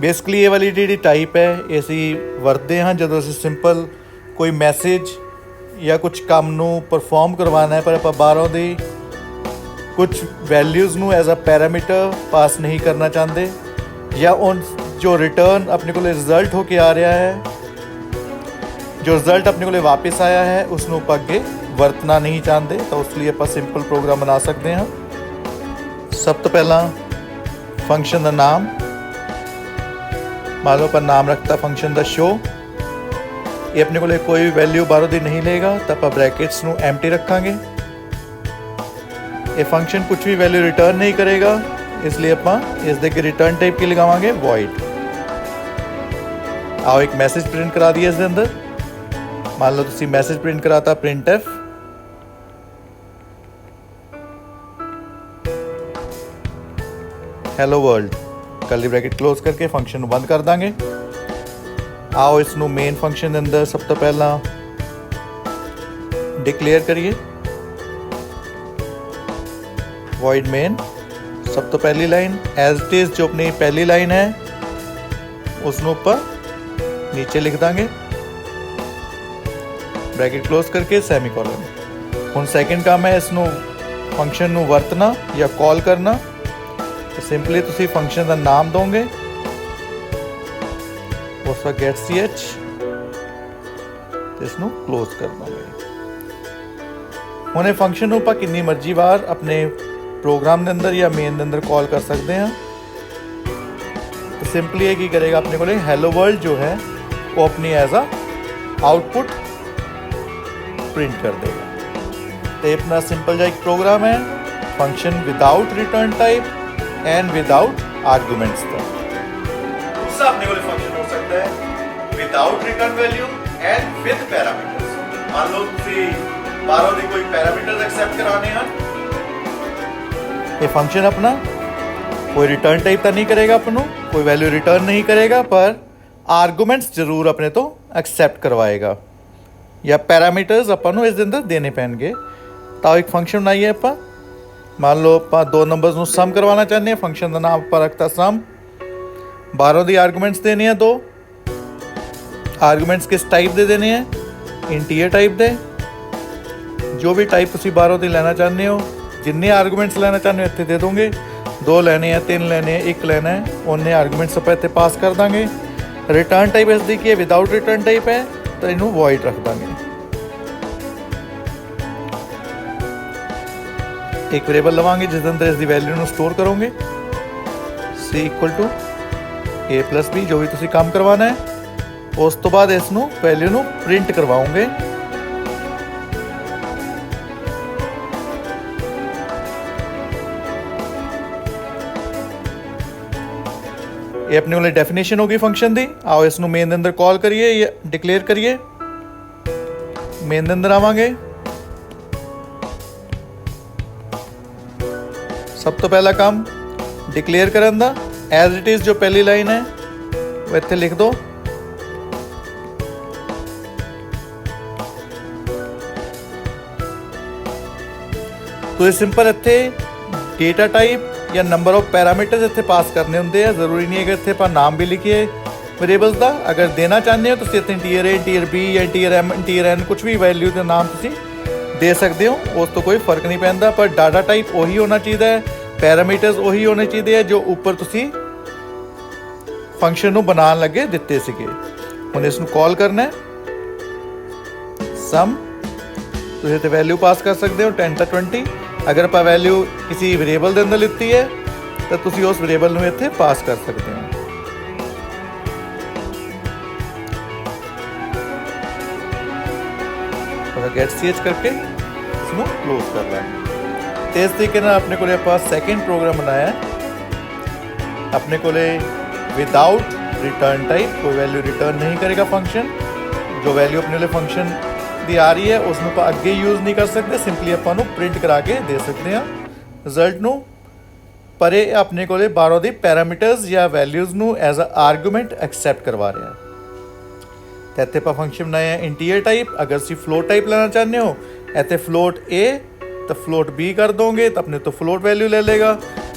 बेसिकली ये वाली जी टाइप है ये ਅਸੀਂ ਵਰਤਦੇ ਹਾਂ ਜਦੋਂ ਅਸੀਂ ਸਿੰਪਲ ਕੋਈ ਮੈਸੇਜ ਜਾਂ ਕੁਝ ਕੰਮ ਨੂੰ ਪਰਫਾਰਮ ਕਰਵਾਉਣਾ ਹੈ, ਪਰ ਆਪਾਂ ਬਾਹਰੋਂ ਦੀ ਕੁਝ ਵੈਲਿਊਜ਼ ਨੂੰ ਐਜ਼ ਅ ਪੈਰਾਮੀਟਰ ਪਾਸ ਨਹੀਂ ਕਰਨਾ ਚਾਹੁੰਦੇ, ਜਾਂ ਉਨ जो रिटर्न अपने को रिजल्ट होके आ रहा है, जो रिजल्ट अपने को वापस आया है उसनों ਆਪਾਂ ਅੱਗੇ ਵਰਤਣਾ नहीं चाहते, तो उस लिए ਆਪਾਂ सिंपल प्रोग्राम बना सकते हैं। सब तो पहला फंक्शन का नाम मान लो ਆਪਾਂ ਨਾਮ ਰੱਖਤਾ ਫੰਕਸ਼ਨ ਦਾ ਸ਼ੋ। ਇਹ ਆਪਣੇ ਕੋਲੇ ਕੋਈ ਵੀ ਵੈਲਿਊ ਬਾਹਰੋਂ ਦੀ ਨਹੀਂ ਲਏਗਾ, ਤਾਂ ਆਪਾਂ ਬ੍ਰੈਕਟਸ ਨੂੰ ਐਮਟੀ ਰੱਖਾਂਗੇ। ਇਹ ਫੰਕਸ਼ਨ ਕੁਝ ਵੀ ਵੈਲਿਊ ਰਿਟਰਨ ਨਹੀਂ ਕਰੇਗਾ, ਇਸ ਲਈ ਆਪਾਂ ਇਸ ਦੇ ਅੱਗੇ ਰਿਟਰਨ ਟਾਈਪ ਕੀ ਲਗਾਵਾਂਗੇ, void। आओ एक मैसेज प्रिंट करा दिया इसके अंदर। मान लो तुसी मैसेज प्रिंट कराता printf hello world, curly bracket close करके फंक्शन बंद कर देंगे। आओ इसनू मेन फंक्शन के अंदर सब तो पहला डिक्लेयर करिए void main। सब तो पहली लाइन एज इट इज जो अपनी पहली लाइन है उसनू ऊपर नीचे लिख देंगे, ब्रैकेट क्लोज करके सेमीकोलन। हुण सेकंड काम है इसनू फंक्शन नू वरतना या कॉल करना। तो सिंपली तुसी फंक्शन का नाम दोगे, उसका गेट ch, इसनू क्लोज कर दोगे। हुण फंक्शन नू आपां कितनी मर्जी बार अपने प्रोग्राम के अंदर या मेन के अंदर कॉल कर सकते हैं। तो सिंपली ये की करेगा, अपने को हेलो वर्ल्ड जो है वो अपनी एज अ आउटपुट प्रिंट कर देगा। तो अपना सिंपल जा एक प्रोग्राम है, function without return type and without arguments का। दूसरा अपने को फंक्शन हो सकता है without return value and with parameters. मान लो तुसी बाहरों दे कोई पैरामीटर्स एक्सेप्ट कराने हैं। ये फंक्शन अपना कोई रिटर्न टाइप तो नहीं करेगा, अपनों कोई वैल्यू रिटर्न नहीं करेगा, पर आर्गूमेंट्स जरूर अपने तो एक्सेप्ट करवाएगा या पैरामीटर्स अपन इस अंदर देने पैणगे। तो एक फंक्शन बनाइए आप। मान लो आप दो नंबर्स को सम करवाना चाहते हैं, फंक्शन का नाम आप रखता सम। बाहरों दी आर्गूमेंट्स देने हैं, दो आर्गूमेंट्स किस टाइप दे देने हैं, इंटीजर टाइप दे। जो भी टाइप तुसी बाहरों दी लेना चाहते हो, जिन्ने आर्गूमेंट्स लेना चाहते हो इत्थे दे दोगे। दो लेने हैं, तीन लेने हैं, एक लेना है, उन्हें आर्गूमेंट्स आप इत्थे पास कर देंगे। रिटर्न टाइप इसकी की विदाउट रिटर्न टाइप है, तो इनू void रख देंगे। एक वेरिएबल लवांगे जिस अंदर इसकी वैल्यू ਨੂੰ स्टोर करोगे। c equal to a plus b, जो भी तुसी काम करवाना है। उस तो बाद इसनू वैल्यू ਨੂੰ प्रिंट करवाओगे। ये अपने वाली डेफिनेशन होगी फंक्शन दी। आओ इसनू मेन के अंदर कॉल करिए या डिक्लेयर करिए। मेन के अंदर आवांगे। सब तो पहला काम डिक्लेयर करन दा, एज इट इज जो पहली लाइन है वो इत्थे लिख दो। तो ये सिंपल इत्थे डेटा टाइप या नंबर ऑफ पैरामीटर्स इत्थे पास करने होंगे। जरूरी नहीं है कि इत्थे आप नाम भी लिखिए वेरिएबल्स का। अगर देना चाहते हो तो इत्थे इंटीजर ए, इंटीजर बी या इंटीजर एम, इंटीजर एन, कुछ भी वैल्यू के नाम तुसी दे सकते हो, उस तो कोई फर्क नहीं पैंदा। पर डाटा टाइप वही होना चाहिए, पैरामीटर्स वही होने चाहिए जो ऊपर तुसी फंक्शन नू बनाने लगे दिते सीगे। हुण इसनू कॉल करना है सम। तुसीं इत्थे वैल्यू पास कर सकते हो 10 तो 20। अगर आप वैल्यू किसी वेरिएबल के अंदर लिखती है तो तुसी उस वेरिएबल में इत्थे पास कर सकते हो। गेट ch करके इसको क्लोज कर लेंगे। तो इस तरीके नाल अपने कोले पास सेकंड प्रोग्राम बनाया है। अपने कोले विदाउट रिटर्न टाइप, कोई वैल्यू रिटर्न नहीं करेगा फंक्शन। जो वैल्यू अपने लिए फंक्शन दी आ रही है उसनू आप अगे यूज़ नहीं कर सकते, सिंपली अपन प्रिंट करा के दे सकते हैं रिजल्ट नू। पर ये अपने को बाहरों दी पैरामीटर्स या वैल्यूज़ नू एज अ आर्गूमेंट एक्सेप्ट करवा रहे हैं। तो इत्थे आप फंक्शन बनाया इंटीजर टाइप। अगर सी फ्लोट टाइप लेना चाहते हो, इत्थे फ्लोट ए तो फ्लोट बी कर दोगे तो अपने तो फ्लोट वैल्यू ले लेगा।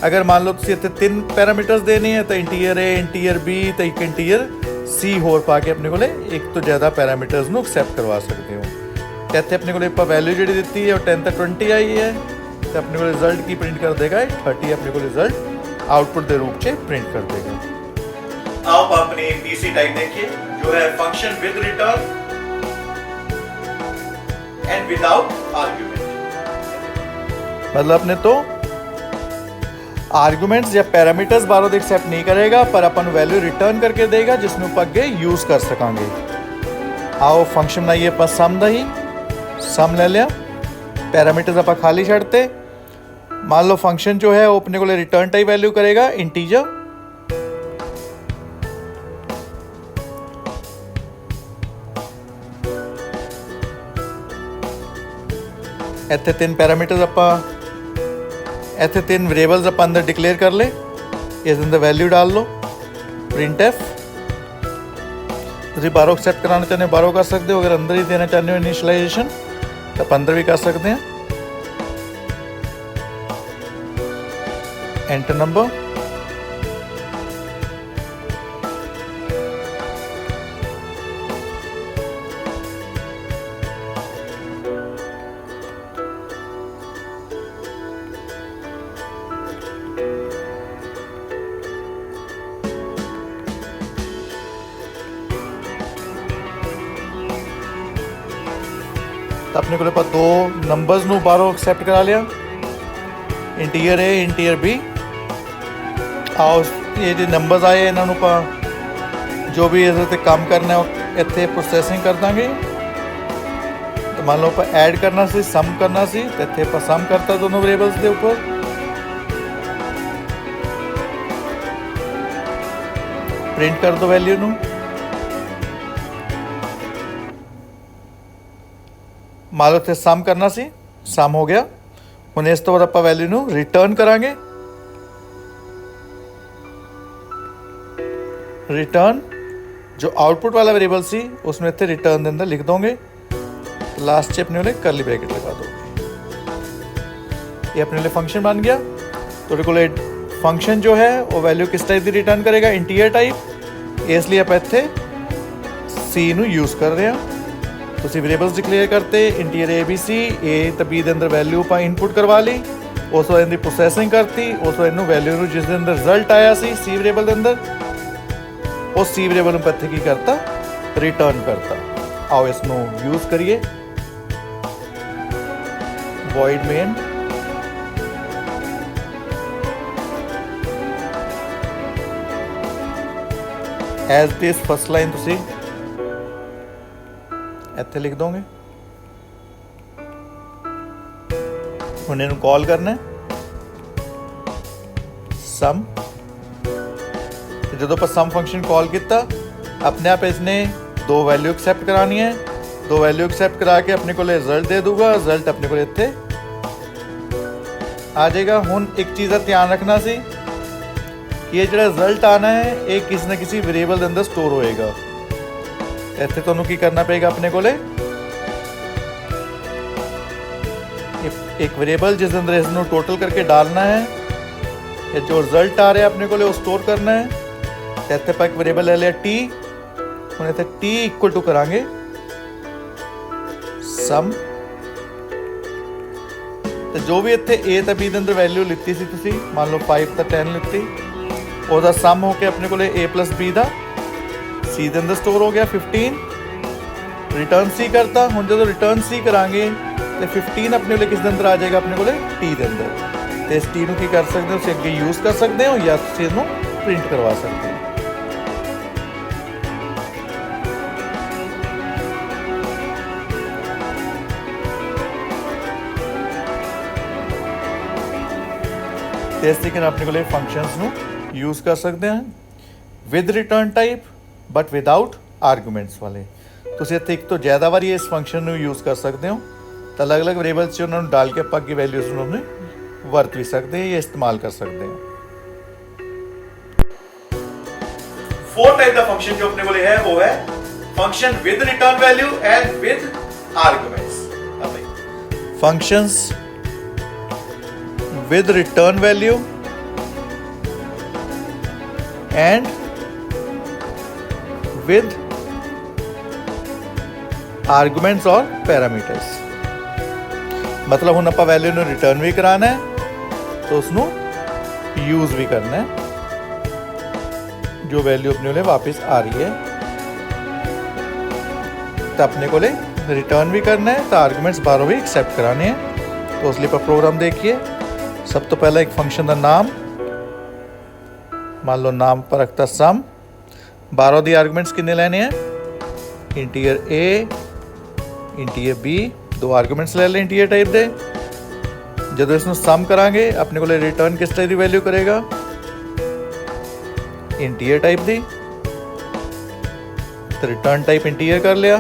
अगर मान लो तुम इतने 3 पैरामीटर्स देने हैं तो इंटीजर ए, इंटीजर बी तो एक इंटीजर सी होर पा के अपने को एक तो ज़्यादा पैरामीटर्स नू एक्सेप्ट करवा सकते हो। तो इतने अपने को वैल्यू जी दी है वो 10 तो 20 आई है, तो अपने को रिजल्ट की प्रिंट कर देगा 30 अपने को रिजल्ट आउटपुट के रूप से प्रिंट कर देगा। आप अपनी पीसी टाइप देखिए जो है function with return and without argument. मतलब अपने तो ਆਰਗੂਮੈਂਟਸ ਜਾਂ ਪੈਰਾਮੀਟਰਸ ਬਾਹਰੋਂ ਦੇ ਐਕਸੈਪਟ ਨਹੀਂ ਕਰੇਗਾ, ਪਰ ਆਪਾਂ ਨੂੰ ਵੈਲਿਊ ਰਿਟਰਨ ਕਰਕੇ ਦੇਗਾ ਜਿਸ ਨੂੰ ਆਪਾਂ ਅੱਗੇ ਯੂਜ਼ ਕਰ ਸਕਾਂਗੇ। ਆਓ ਫੰਕਸ਼ਨ ਬਣਾਈਏ ਆਪਾਂ ਸਮ ਦਾ ਹੀ। ਸਮ ਲੈ ਲਿਆ, ਪੈਰਾਮੀਟਰਸ ਆਪਾਂ ਖਾਲੀ ਛੱਡਤੇ। मान लो फंक्शन जो है वो अपने को रिटर्न टाइप वैल्यू करेगा इंटीजर। ਇੱਥੇ ਤਿੰਨ ਪੈਰਾਮੀਟਰਸ ਆਪਾਂ ਇੱਥੇ ਤਿੰਨ ਵੇਰੀਏਬਲਸ ਆਪਾਂ ਅੰਦਰ ਡਿਕਲੇਅਰ ਕਰ ਲੇ। ਇਸ ਦੇ ਅੰਦਰ ਵੈਲਿਊ ਡਾਲ ਲਓ। printf ਤੁਸੀਂ ਬਾਹਰੋਂ ਐਕਸੈਪਟ ਕਰਾਉਣਾ ਚਾਹੁੰਦੇ ਹੋ ਬਾਹਰੋਂ ਕਰ ਸਕਦੇ ਹੋ, ਅਗਰ ਅੰਦਰ ਹੀ ਦੇਣਾ ਚਾਹੁੰਦੇ ਹੋ ਇਨੀਸ਼ੀਅਲਾਈਜੇਸ਼ਨ ਤਾਂ ਆਪਾਂ ਅੰਦਰ ਵੀ ਕਰ ਸਕਦੇ ਹਾਂ। एंटर नंबर, तो अपने को दो नंबर्स ਨੂੰ ਬਾਹਰੋਂ ਐਕਸੈਪਟ ਕਰਾ ਲਿਆ, ਇੰਟੀਜਰ A ਇੰਟੀਜਰ B। आओ ये जो नंबर्स आए इन्होंने ਆਪਾਂ जो भी ਇਹਦੇ ਤੇ ਕੰਮ ਕਰਨਾ ਹੈ ਇੱਥੇ ਪ੍ਰੋਸੈਸਿੰਗ ਕਰ ਦਾਂਗੇ। तो मान लो ਆਪਾਂ ऐड करना ਸੀ, सम करना ਸੀ, ਤੇ ਇੱਥੇ ਆਪਾਂ ਸਮ ਕਰਤਾ दोनों वेरिएबल्स ਦੇ ਉੱਪਰ। प्रिंट कर दो वैल्यू ਨੂੰ। मान लो ਇੱਥੇ ਸਮ ਕਰਨਾ ਸੀ, ਸਮ ਹੋ ਗਿਆ। ਹੁਣ ਇਸ ਤੋਂ ਬਾਅਦ ਆਪਾਂ ਵੈਲਿਊ ਨੂੰ ਰਿਟਰਨ ਕਰਾਂਗੇ। रिटर्न जो आउटपुट वाला वेरिएबल सी उसमें इतने रिटर्न के अंदर लिख दोगे। तो लास्ट से अपने वाले करली ब्रैकेट लगा दोगे। ये अपने लिए फंक्शन बन गया। तो फंक्शन जो है वो वैल्यू किस टाइप की रिटर्न करेगा, इंटीजर टाइप। इसलिए आप इतने सी नू यूज़ कर रहे हैं। तो वेरिएबल्स डिक्लेयर करते इंटीजर ए बी सी, ए तो बी के अंदर वैल्यू आप इनपुट करवा ली, उस बाद इनकी प्रोसैसिंग करती, उस बाद इनू वैल्यू जिस के अंदर रिजल्ट आया सी सी वेरिएबल के अंदर उस सी वेरिएबल में इत्थे की करता, रिटर्न करता। आओ इसनू यूज़ करिए। Void main as this first line तुसी इत्थे लिख दोगे। हुण इहनू कॉल करना सम। जो सम फंक्शन कॉल किया अपने आप इसने दो वैल्यू एक्सैप्ट करानी है। दो वैल्यू एक्सैप्ट करा के अपने को रिजल्ट दे दूंगा। रिजल्ट अपने को इतने आ जाएगा। हुण एक चीज़ का ध्यान रखना सी कि ये जो रिजल्ट आना है ये किसी न किसी वेरिएबल के अंदर स्टोर होएगा। इत्थे तुहानूं की करना पेगा, अपने को एक वेरिएबल जिस अंदर इसनूं टोटल करके डालना है। ये जो रिजल्ट आ रहा है अपने को स्टोर करना है। इत्थे ਆਪਾਂ एक वेरिएबल ले लिया टी। ਹੁਣ ਇੱਥੇ t इक्वल टू करांगे सम। ਤੇ जो भी ਇੱਥੇ a ਤੇ b ਦੇ ਅੰਦਰ ਵੈਲਿਊ ਲਿੱਤੀ ਸੀ ਤੁਸੀਂ, ਮੰਨ ਲਓ 5 ਤਾਂ 10 ਲਿੱਤੀ, ਉਹਦਾ ਸਮ ਹੋ ਕੇ ਆਪਣੇ ਕੋਲੇ a + b ਦਾ c ਦੇ ਅੰਦਰ ਸਟੋਰ ਹੋ ਗਿਆ 15। ਰਿਟਰਨ c ਕਰਤਾ। ਹੁਣ ਜਦੋਂ ਰਿਟਰਨ c ਕਰਾਂਗੇ ਤੇ 15 ਆਪਣੇ ਕੋਲੇ ਕਿਸ ਦੇ ਅੰਦਰ ਆ ਜਾਏਗਾ, ਆਪਣੇ ਕੋਲੇ t ਦੇ ਅੰਦਰ। ਤੇ ਇਸ t ਨੂੰ ਕੀ ਕਰ ਸਕਦੇ ਹੋ ਤੁਸੀਂ, ਅੱਗੇ ਯੂਜ਼ ਕਰ ਸਕਦੇ ਹੋ ਜਾਂ ਤੁਸੀਂ ਇਹਨੂੰ ਪ੍ਰਿੰਟ ਕਰਵਾ ਸਕਦੇ ਹੋ। इस तरीके अपने को फंक्शंस नू यूज़ कर सकते हैं with return type but without arguments वाले। तुसीं इत्थे एक तो ज़्यादा बारी इस फंक्शन नू यूज़ कर सकते हो। तो अलग अलग वेरिएबल्स से उन्होंने डाल के आप अगे वैल्यूज उन्होंने वरत भी सकते हैं या इस्तेमाल कर सकते हैं। फोर्थ टाइप का फंक्शन जो अपने को है वो है function with return value and with arguments. Functions with return value and with arguments और parameters। मतलब हुण आपां वैल्यू नूं रिटर्न भी कराना है तो उसनूं यूज़ भी करना है। जो वैल्यू अपने को वापस आ रही है तो अपने को रिटर्न भी करना है, तो आर्गूमेंट्स बाहरों भी एक्सेप्ट कराने हैं। तो इसलिए पर प्रोग्राम देखिए। सब तो पहला एक फंक्शन का नाम मान लो नाम पर रखता सम। बाहरों दी आर्गूमेंट्स किन्ने लेने हैं, इंटीजर ए इंटीजर बी, दो आर्गूमेंट्स ले लें इंटीजर टाइप दे। ਜਦੋਂ ਇਸ ਨੂੰ ਸਮ ਕਰਾਂਗੇ ਆਪਣੇ ਕੋਲੇ ਰਿਟਰਨ ਕਿਸ ਟਾਈਪ ਦੀ ਵੈਲਿਊ ਕਰੇਗਾ, ਇੰਟੀਜਰ ਟਾਈਪ ਦੀ। ਤੇ ਰਿਟਰਨ ਟਾਈਪ ਇੰਟੀਜਰ ਕਰ ਲਿਆ।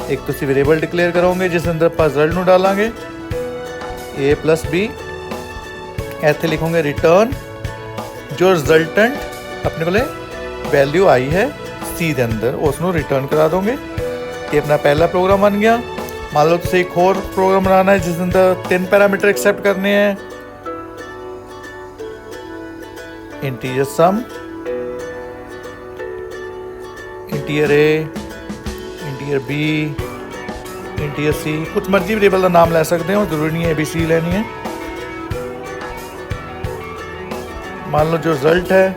ਇੱਕ ਤੁਸੀਂ ਵੇਰੀਏਬਲ ਡਿਕਲੇਅਰ ਕਰੋਗੇ ਜਿਸ ਅੰਦਰ ਆਪਾਂ ਰਿਜ਼ਲਟ ਨੂੰ ਡਾਲਾਂਗੇ a + b। ਇੱਥੇ ਲਿਖੋਗੇ ਰਿਟਰਨ ਜੋ ਰਿਜ਼ਲਟੈਂਟ ਆਪਣੇ ਕੋਲੇ ਵੈਲਿਊ ਆਈ ਹੈ c ਦੇ ਅੰਦਰ, ਉਸ ਨੂੰ ਰਿਟਰਨ ਕਰਾ ਦੋਗੇ। ਇਹ ਆਪਣਾ ਪਹਿਲਾ ਪ੍ਰੋਗਰਾਮ ਬਣ ਗਿਆ। मान लो तुझे एक और प्रोग्राम बनाना है जिस अंदर 3 पैरामीटर एक्सेप्ट करने हैं, integer some, integer a, integer B, integer सी। कुछ मर्जी वेरिएबल का नाम ले सकते हो, जरूरी नहीं है ABC लेनी है। मान लो जो रिजल्ट है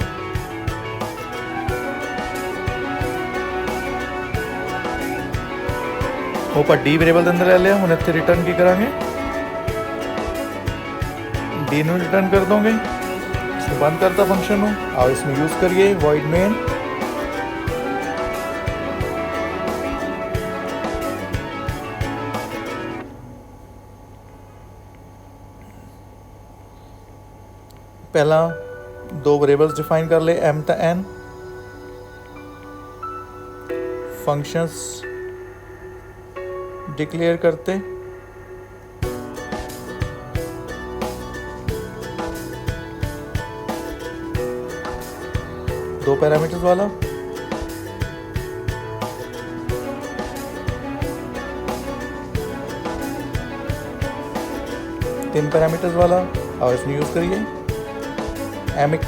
वो पर डी वेरिएबल के अंदर ले लिया। हम इतने रिटर्न की करांगे, डी ਨੂੰ रिटर्न कर दोगे। इसको बंद करता फंक्शन ਨੂੰ। आओ इसमें यूज करिए void main। पहला दो वेरिएबल्स डिफाइन कर ले, m तो n। फंक्शंस डिक्लेयर करते, दो पैरामीटर्स वाला। तीन पैरामीटर्स वाला। और इसमें यूज करिए m =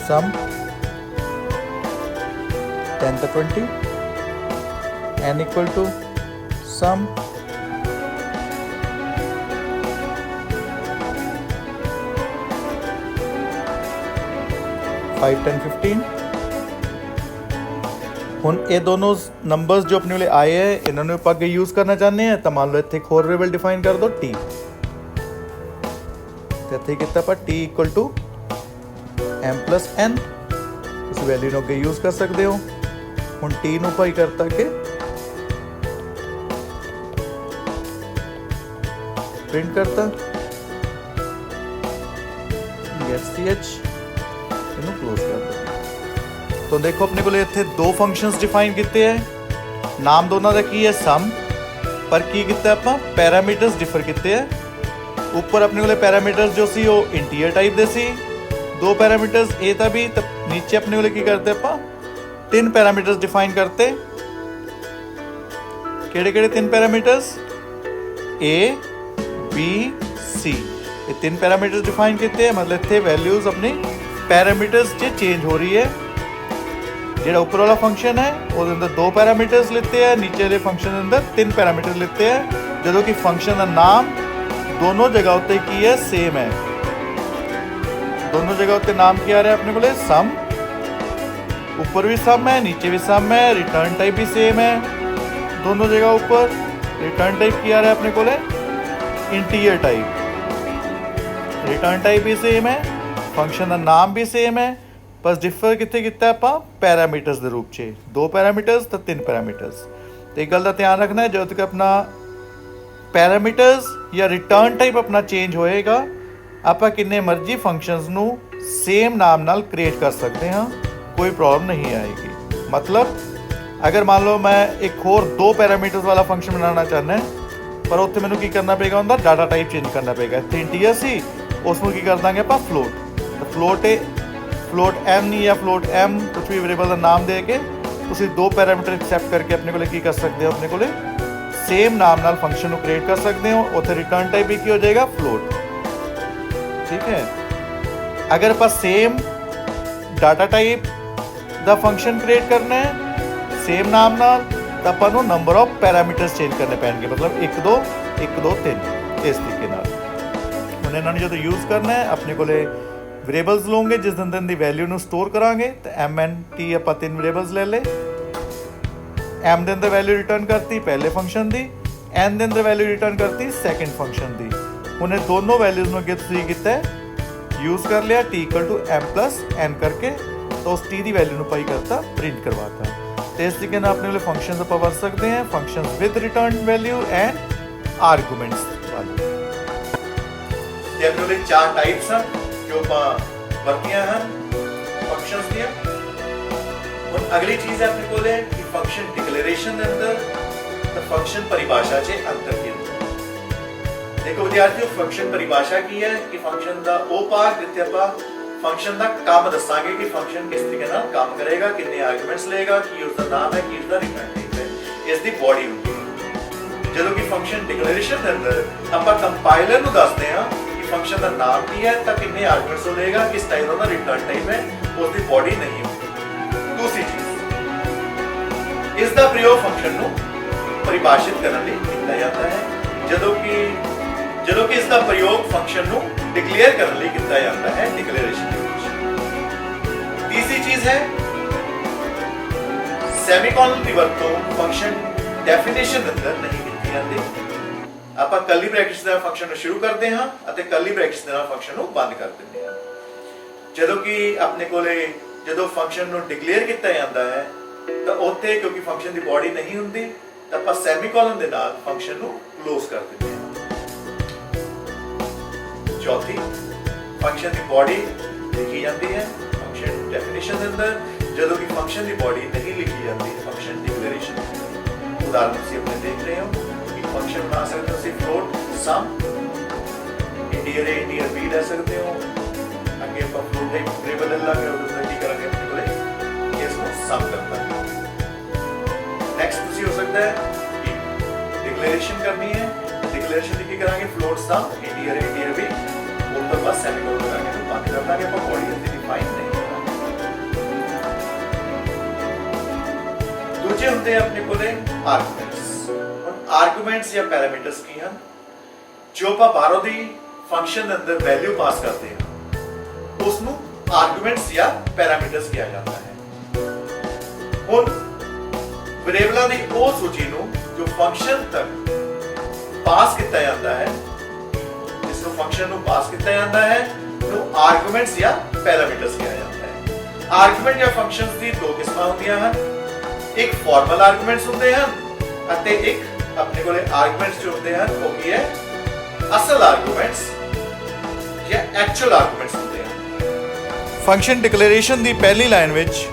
some 10 to 20, n = sum 5, 10, 15। ਹੁਣ ਇਹ ਦੋਨੋਂ ਨੰਬਰਸ ਜੋ ਆਪਣੇ ਕੋਲੇ ਆਏ ਹੈ ਇਹਨਾਂ ਨੂੰ ਆਪਾਂ ਅੱਗੇ ਯੂਜ਼ ਕਰਨਾ ਚਾਹੁੰਦੇ ਹਾਂ। ਤਾਂ ਮੰਨ ਲਓ ਇੱਥੇ ਇੱਕ ਹੋਰ ਵੇਰੀਏਬਲ ਡਿਫਾਈਨ ਕਰ ਦਿਓ t। ਤੇ ਇੱਥੇ ਕੀਤਾ ਆਪਾਂ t = m + n। ਤੁਸੀਂ ਵੈਲਿਊ ਨੂੰ ਅੱਗੇ ਯੂਜ਼ ਕਰ ਸਕਦੇ ਹੋ। ਹੁਣ t ਨੂੰ ਭਾਈ ਕਰਤਾ ਕਿ ਪ੍ਰਿੰਟ ਕਰਤਾ sh, ਇਹਨੂੰ ਕਲੋਜ਼ ਕਰ ਦੋ। तो देखो अपने को इतने दो फंक्शंस डिफाइन किए हैं। नाम दोनों का की है सम, पर की किया आप पैरामीटर्स डिफर किए हैं। ऊपर अपने को पैरामीटर्स जो सी वो इंटीजर टाइप दे सी, दो पैरामीटर्स ए था भी। तब नीचे अपने को की करते आप 3 पैरामीटर्स डिफाइन करते। केड़े-केड़े 3 पैरामीटर्स, ए बी सी, ये 3 पैरामीटर्स डिफाइन किए हैं। मतलब इतने वैल्यूज अपनी पैरामीटर्स च चेंज हो रही है। ਜਿਹੜਾ ਉੱਪਰ ਵਾਲਾ ਫੰਕਸ਼ਨ ਹੈ ਉਹਦੇ ਅੰਦਰ 2 ਪੈਰਾਮੀਟਰਸ ਲਿੱਤੇ ਹੈ, ਨੀਚੇ ਵਾਲੇ ਫੰਕਸ਼ਨ ਦੇ ਅੰਦਰ 3 ਪੈਰਾਮੀਟਰ ਲਿੱਤੇ ਹੈ। ਜਦੋਂ ਕਿ ਫੰਕਸ਼ਨ ਦਾ ਨਾਮ ਦੋਨੋਂ ਜਗ੍ਹਾ ਉੱਤੇ ਕੀ ਹੈ, ਸੇਮ ਹੈ। ਦੋਨੋਂ ਜਗ੍ਹਾ ਉੱਤੇ ਨਾਮ ਕੀ ਆ ਰਿਹਾ ਆਪਣੇ ਕੋਲੇ, ਸਮ। ਉੱਪਰ ਵੀ ਸਮ ਹੈ, ਨੀਚੇ ਵੀ ਸਮ ਹੈ। ਰਿਟਰਨ ਟਾਈਪ ਵੀ ਸੇਮ ਹੈ ਦੋਨੋਂ ਜਗ੍ਹਾ ਉੱਪਰ। ਰਿਟਰਨ ਟਾਈਪ ਕੀ ਆ ਰਿਹਾ ਆਪਣੇ ਕੋਲੇ, ਇੰਟੀਜਰ ਟਾਈਪ। ਰਿਟਰਨ ਟਾਈਪ ਵੀ ਸੇਮ ਹੈ, ਫੰਕਸ਼ਨ ਦਾ ਨਾਮ ਵੀ ਸੇਮ ਹੈ। बस डिफर कितने किया आप पैरामीटर्स के रूप में, 2 पैरामीटर्स तो 3 पैरामीटर्स। तो एक गल का ध्यान रखना है, जब तक अपना पैरामीटर्स या रिटर्न टाइप अपना चेंज होएगा, आप किन्ने मर्जी फंक्शंस नू सेम नाम नाल क्रिएट कर सकते हैं, कोई प्रॉब्लम नहीं आएगी। मतलब अगर मान लो मैं एक और 2 पैरामीटर्स वाला फंक्शन बनाना चाहना है, पर उत्थे मैनू की करना पेगा, उनका डाटा टाइप चेंज करना पेगा। इतने इंटीजर सी, उसमें की कर देंगे आप फ्लोट। तो फ्लोट m नहीं या फ्लोट m, कुछ भी वेरिएबल का नाम दे के तुसी 2 पैरामीटर एक्सेप्ट करके अपने को की कर सकते हो, अपने को सेम नाम नाल फंक्शन को क्रिएट कर सकते हो। उत्थे रिटर्न टाइप भी की हो जाएगा, फ्लोट। ठीक है। अगर आप सेम डाटा टाइप का फंक्शन क्रिएट करना है सेम नाम नाल, तो अपन नंबर ऑफ पैरामीटर्स चेंज करने पैणगे। मतलब 1 2 1 2 3 इस तरीके नाल। हुण इन्हां नूं जो यूज़ करना है, अपने को वेरिएबल्स लोगे जिस अंदर की वैल्यू ਨੂੰ स्टोर करांगे। तो m n t आप 3 वेरिएबल्स ले ले। m के अंदर वैल्यू रिटर्न करती पहले फंक्शन की, n के अंदर वैल्यू रिटर्न करती सेकंड फंक्शन की। ਹੁਣ ਇਹ ਦੋਨੋਂ ਵੈਲਿਊਜ਼ ਨੂੰ ਅੱਗੇ ਤੁਸੀਂ ਕੀਤਾ ਯੂਜ਼ ਕਰ ਲਿਆ t = m+n ਕਰਕੇ, ਤਾਂ ਉਸ t ਦੀ ਵੈਲਿਊ ਨੂੰ ਪਾਈ ਕਰਤਾ, ਪ੍ਰਿੰਟ ਕਰਵਾਤਾ। ਤੇ ਇਸ ਤਰੀਕੇ ਨਾਲ ਆਪਣੇ ਵਾਲੇ ਫੰਕਸ਼ਨਸ ਆਪਾਂ ਵਰਤ ਸਕਦੇ ਹਾਂ, functions with return value and arguments ਵਾਲੇ। ਤੇ ਆਪਣੇ ਕੋਲੇ 4 ਟਾਈਪਸ ਹਨ ਜੋ ਆਪਾਂ ਵਰਤੀਆਂ ਹਨ ਫੰਕਸ਼ਨਸ ਦੀਆਂ। ਹੁਣ ਅਗਲੀ ਚੀਜ਼ ਹੈ ਆਪਣੇ ਕੋਲੇ ਕਿ ਫੰਕਸ਼ਨ ਡਿਕਲੇਰੇਸ਼ਨ ਦੇ ਅੰਦਰ ਤੇ ਫੰਕਸ਼ਨ ਪਰਿਭਾਸ਼ਾ 'ਚ ਅੰਤਰ ਕੀ ਹੁੰਦਾ। ਦੇਖੋ ਵਿਦਿਆਰਥੀਓ, ਫੰਕਸ਼ਨ ਪਰਿਭਾਸ਼ਾ ਕੀ ਹੈ ਕਿ ਫੰਕਸ਼ਨ ਦਾ ਉਹ ਭਾਗ ਜਿੱਥੇ ਆਪਾਂ ਫੰਕਸ਼ਨ ਦਾ ਕੰਮ ਦੱਸਾਂਗੇ ਕਿ ਫੰਕਸ਼ਨ ਕਿਸ ਤਰੀਕੇ ਨਾਲ ਕੰਮ ਕਰੇਗਾ, ਕਿੰਨੇ ਆਰਗੂਮੈਂਟਸ ਲਏਗਾ, ਕੀ ਉਸ ਦਾ ਨਾਮ ਹੈ, ਕੀ ਉਸ ਦਾ ਰਿਟਰਨ ਟਾਈਪ ਹੈ, ਇਸ ਦੀ ਬੋਡੀ ਹੁੰਦੀ ਹੈ। ਜਦੋਂ ਕਿ ਫੰਕਸ਼ਨ ਡਿਕਲੇਰੇਸ਼ਨ ਦੇ ਅੰਦਰ ਆਪਾਂ ਕੰਪਾਈਲਰ ਨੂੰ ਦੱਸਦੇ ਹਾਂ ਕਿ ਫੰਕਸ਼ਨ ਦਾ ਨਾਮ ਕੀ ਹੈ ਤਾਂ ਕਿੰਨੇ ਆਰਗੂਮੈਂਟਸ ਉਹ ਲਏਗਾ, ਕਿਸ ਟਾਈਪ ਦਾ ਰਿਟਰਨ ਟਾਈਪ ਹੈ, ਉਸ ਦੀ ਬੋਡੀ ਨਹੀਂ ਹੁੰਦੀ। ਦੂਸਰੀ ਚੀਜ਼, ਇਸ ਦਾ ਪ੍ਰਯੋਗ ਫੰਕਸ਼ਨ ਨੂੰ ਪਰਿਭਾਸ਼ਿਤ ਕਰਨ ਲਈ ਕੀਤਾ ਜਾਂਦਾ ਹੈ, ਜਦੋਂ ਕਿ ਇਸ ਦਾ ਪ੍ਰਯੋਗ ਫੰਕਸ਼ਨ ਨੂੰ ਡਿਕਲੇਅਰ ਕਰਨ ਲਈ ਕੀਤਾ ਜਾਂਦਾ ਹੈ ਡਿਕਲੇਰੇਸ਼ਨ ਦੇ ਵਿੱਚ। ਤੀਸਰੀ ਚੀਜ਼ ਹੈ ਸੈਮੀਕੋਲਨ ਦੀ ਵਰਤੋਂ ਫੰਕਸ਼ਨ ਡੈਫੀਨੇਸ਼ਨ ਦੇ ਅੰਦਰ ਨਹੀਂ ਕੀਤੀ ਜਾਂਦੀ। ਆਪਾਂ ਕਰਲੀ ਬ੍ਰੈਕਟਸ ਨਾਲ ਫੰਕਸ਼ਨ ਨੂੰ ਸ਼ੁਰੂ ਕਰਦੇ ਹਾਂ ਅਤੇ ਕਰਲੀ ਬ੍ਰੈਕਟਸ ਨਾਲ ਫੰਕਸ਼ਨ ਨੂੰ ਬੰਦ ਕਰ ਦਿੰਦੇ ਹਾਂ। ਜਦੋਂ ਕਿ ਆਪਣੇ ਕੋਲੇ ਜਦੋਂ ਫੰਕਸ਼ਨ ਨੂੰ ਡਿਕਲੇਅਰ ਕੀਤਾ ਜਾਂਦਾ ਹੈ ਤਾਂ ਉੱਥੇ ਕਿਉਂਕਿ ਫੰਕਸ਼ਨ ਦੀ ਬੋਡੀ ਨਹੀਂ ਹੁੰਦੀ ਤਾਂ ਆਪਾਂ ਸੈਮੀਕੋਲਨ ਦੇ ਨਾਲ ਫੰਕਸ਼ਨ ਨੂੰ ਕਲੋਜ਼ ਕਰ ਦਿੰਦੇ ਹਾਂ। ਚੌਥੀ, ਫੰਕਸ਼ਨ ਦੀ ਬੋਡੀ ਲਿਖੀ ਜਾਂਦੀ ਹੈ ਫੰਕਸ਼ਨ ਡੈਫੀਨੇਸ਼ਨ ਦੇ ਅੰਦਰ, ਜਦੋਂ ਕਿ ਫੰਕਸ਼ਨ ਦੀ ਬੋਡੀ ਨਹੀਂ ਲਿਖੀ ਜਾਂਦੀ ਫੰਕਸ਼ਨ ਡਿਕਲੇਰੇਸ਼ਨ। ਉਦਾਹਰਨ ਤੁਸੀਂ ਆਪਣੇ ਦੇਖ ਰਹੇ ਹੋ ਕਿ ਫੰਕਸ਼ਨ ਬਣਾ ਸਕਦੇ ਹੋ ਤੁਸੀਂ float sum, integer a integer b ਲੈ ਸਕਦੇ ਹੋ। ਅੱਗੇ ਆਪਾਂ ਫਲੋਟ ਟਾਈਪ ਵੇਰੀਏਬਲ ਲੈ ਲਾਂਗੇ, ਉਹਦੇ ਤੋਂ ਕੀ ਕਰਾਂਗੇ ਆਪਣੇ ਕੋਲੇ ਇਸ ਨੂੰ ਸਮ ਕਰਨਾ। ਨੈਕਸਟ ਤੁਸੀਂ ਹੋ ਸਕਦਾ ਹੈ ਕਿ ਡਿਕਲੇਰੇਸ਼ਨ ਕਰਨੀ ਹੈ, ਡਿਕਲੇਰੇਸ਼ਨ ਦੀ ਕੀ ਕਰਾਂਗੇ float sum integer a integer b, ਉਹ ਤੋਂ ਬਾਅਦ ਸੈਮੀਕੋਲਨ ਲਗਾके ਇਹਨੂੰ ਬੰਦ ਕਰ ਦਾਂਗੇ, ਆਪਾਂ ਬੋਡੀ ਇੱਥੇ ਡਿਫਾਈਨ ਨਹੀਂ ਕਰਾਂਗੇ। ਦੂਜੇ ਹੁੰਦੇ ਆਪਣੇ ਕੋਲੇ ਆਰਗੂਮੈਂਟਸ। ਹੁਣ ਆਰਗੂਮੈਂਟਸ ਜਾਂ ਪੈਰਾਮੀਟਰਸ ਕੀ ਹਨ? ਜੋ ਆਪਾਂ ਬਾਹਰੋਂ ਦੀ ਫੰਕਸ਼ਨ ਦੇ ਅੰਦਰ ਵੈਲਿਊ ਪਾਸ ਕਰਦੇ ਹਾਂ ਉਸ ਨੂੰ ਆਰਗੂਮੈਂਟਸ ਜਾਂ ਪੈਰਾਮੀਟਰਸ ਕਿਹਾ ਜਾਂਦਾ ਹੈ। ਹੁਣ ਵੇਰੀਏਬਲਾਂ ਦੀ ਉਹ ਸੂਚੀ ਨੂੰ ਜੋ ਫੰਕਸ਼ਨ ਤੱਕ ਪਾਸ ਕੀਤਾ ਜਾਂਦਾ ਹੈ, ਜਿਸ ਨੂੰ ਫੰਕਸ਼ਨ ਨੂੰ ਪਾਸ ਕੀਤਾ ਜਾਂਦਾ ਹੈ, ਨੂੰ ਆਰਗੂਮੈਂਟਸ ਜਾਂ ਪੈਰਾਮੀਟਰਸ ਕਿਹਾ ਜਾਂਦਾ ਹੈ। ਆਰਗੂਮੈਂਟ ਜਾਂ ਫੰਕਸ਼ਨਸ ਦੀ ਦੋ ਕਿਸਮਾਂ ਹੁੰਦੀਆਂ ਹਨ, ਇੱਕ ਫਾਰਮਲ ਆਰਗੂਮੈਂਟਸ ਹੁੰਦੇ ਹਨ ਅਤੇ ਇੱਕ ਆਪਣੇ ਕੋਲੇ ਆਰਗੂਮੈਂਟਸ ਜੋ ਹੁੰਦੇ ਹਨ ਉਹ ਕੀ ਹੈ ਅਸਲ ਆਰਗੂਮੈਂਟਸ ਜਾਂ ਐਕਚੁਅਲ ਆਰਗੂਮੈਂਟਸ ਹੁੰਦੇ ਹਨ। ਫੰਕਸ਼ਨ ਡਿਕਲੇਰੇਸ਼ਨ ਦੀ ਪਹਿਲੀ ਲਾਈਨ ਵਿੱਚ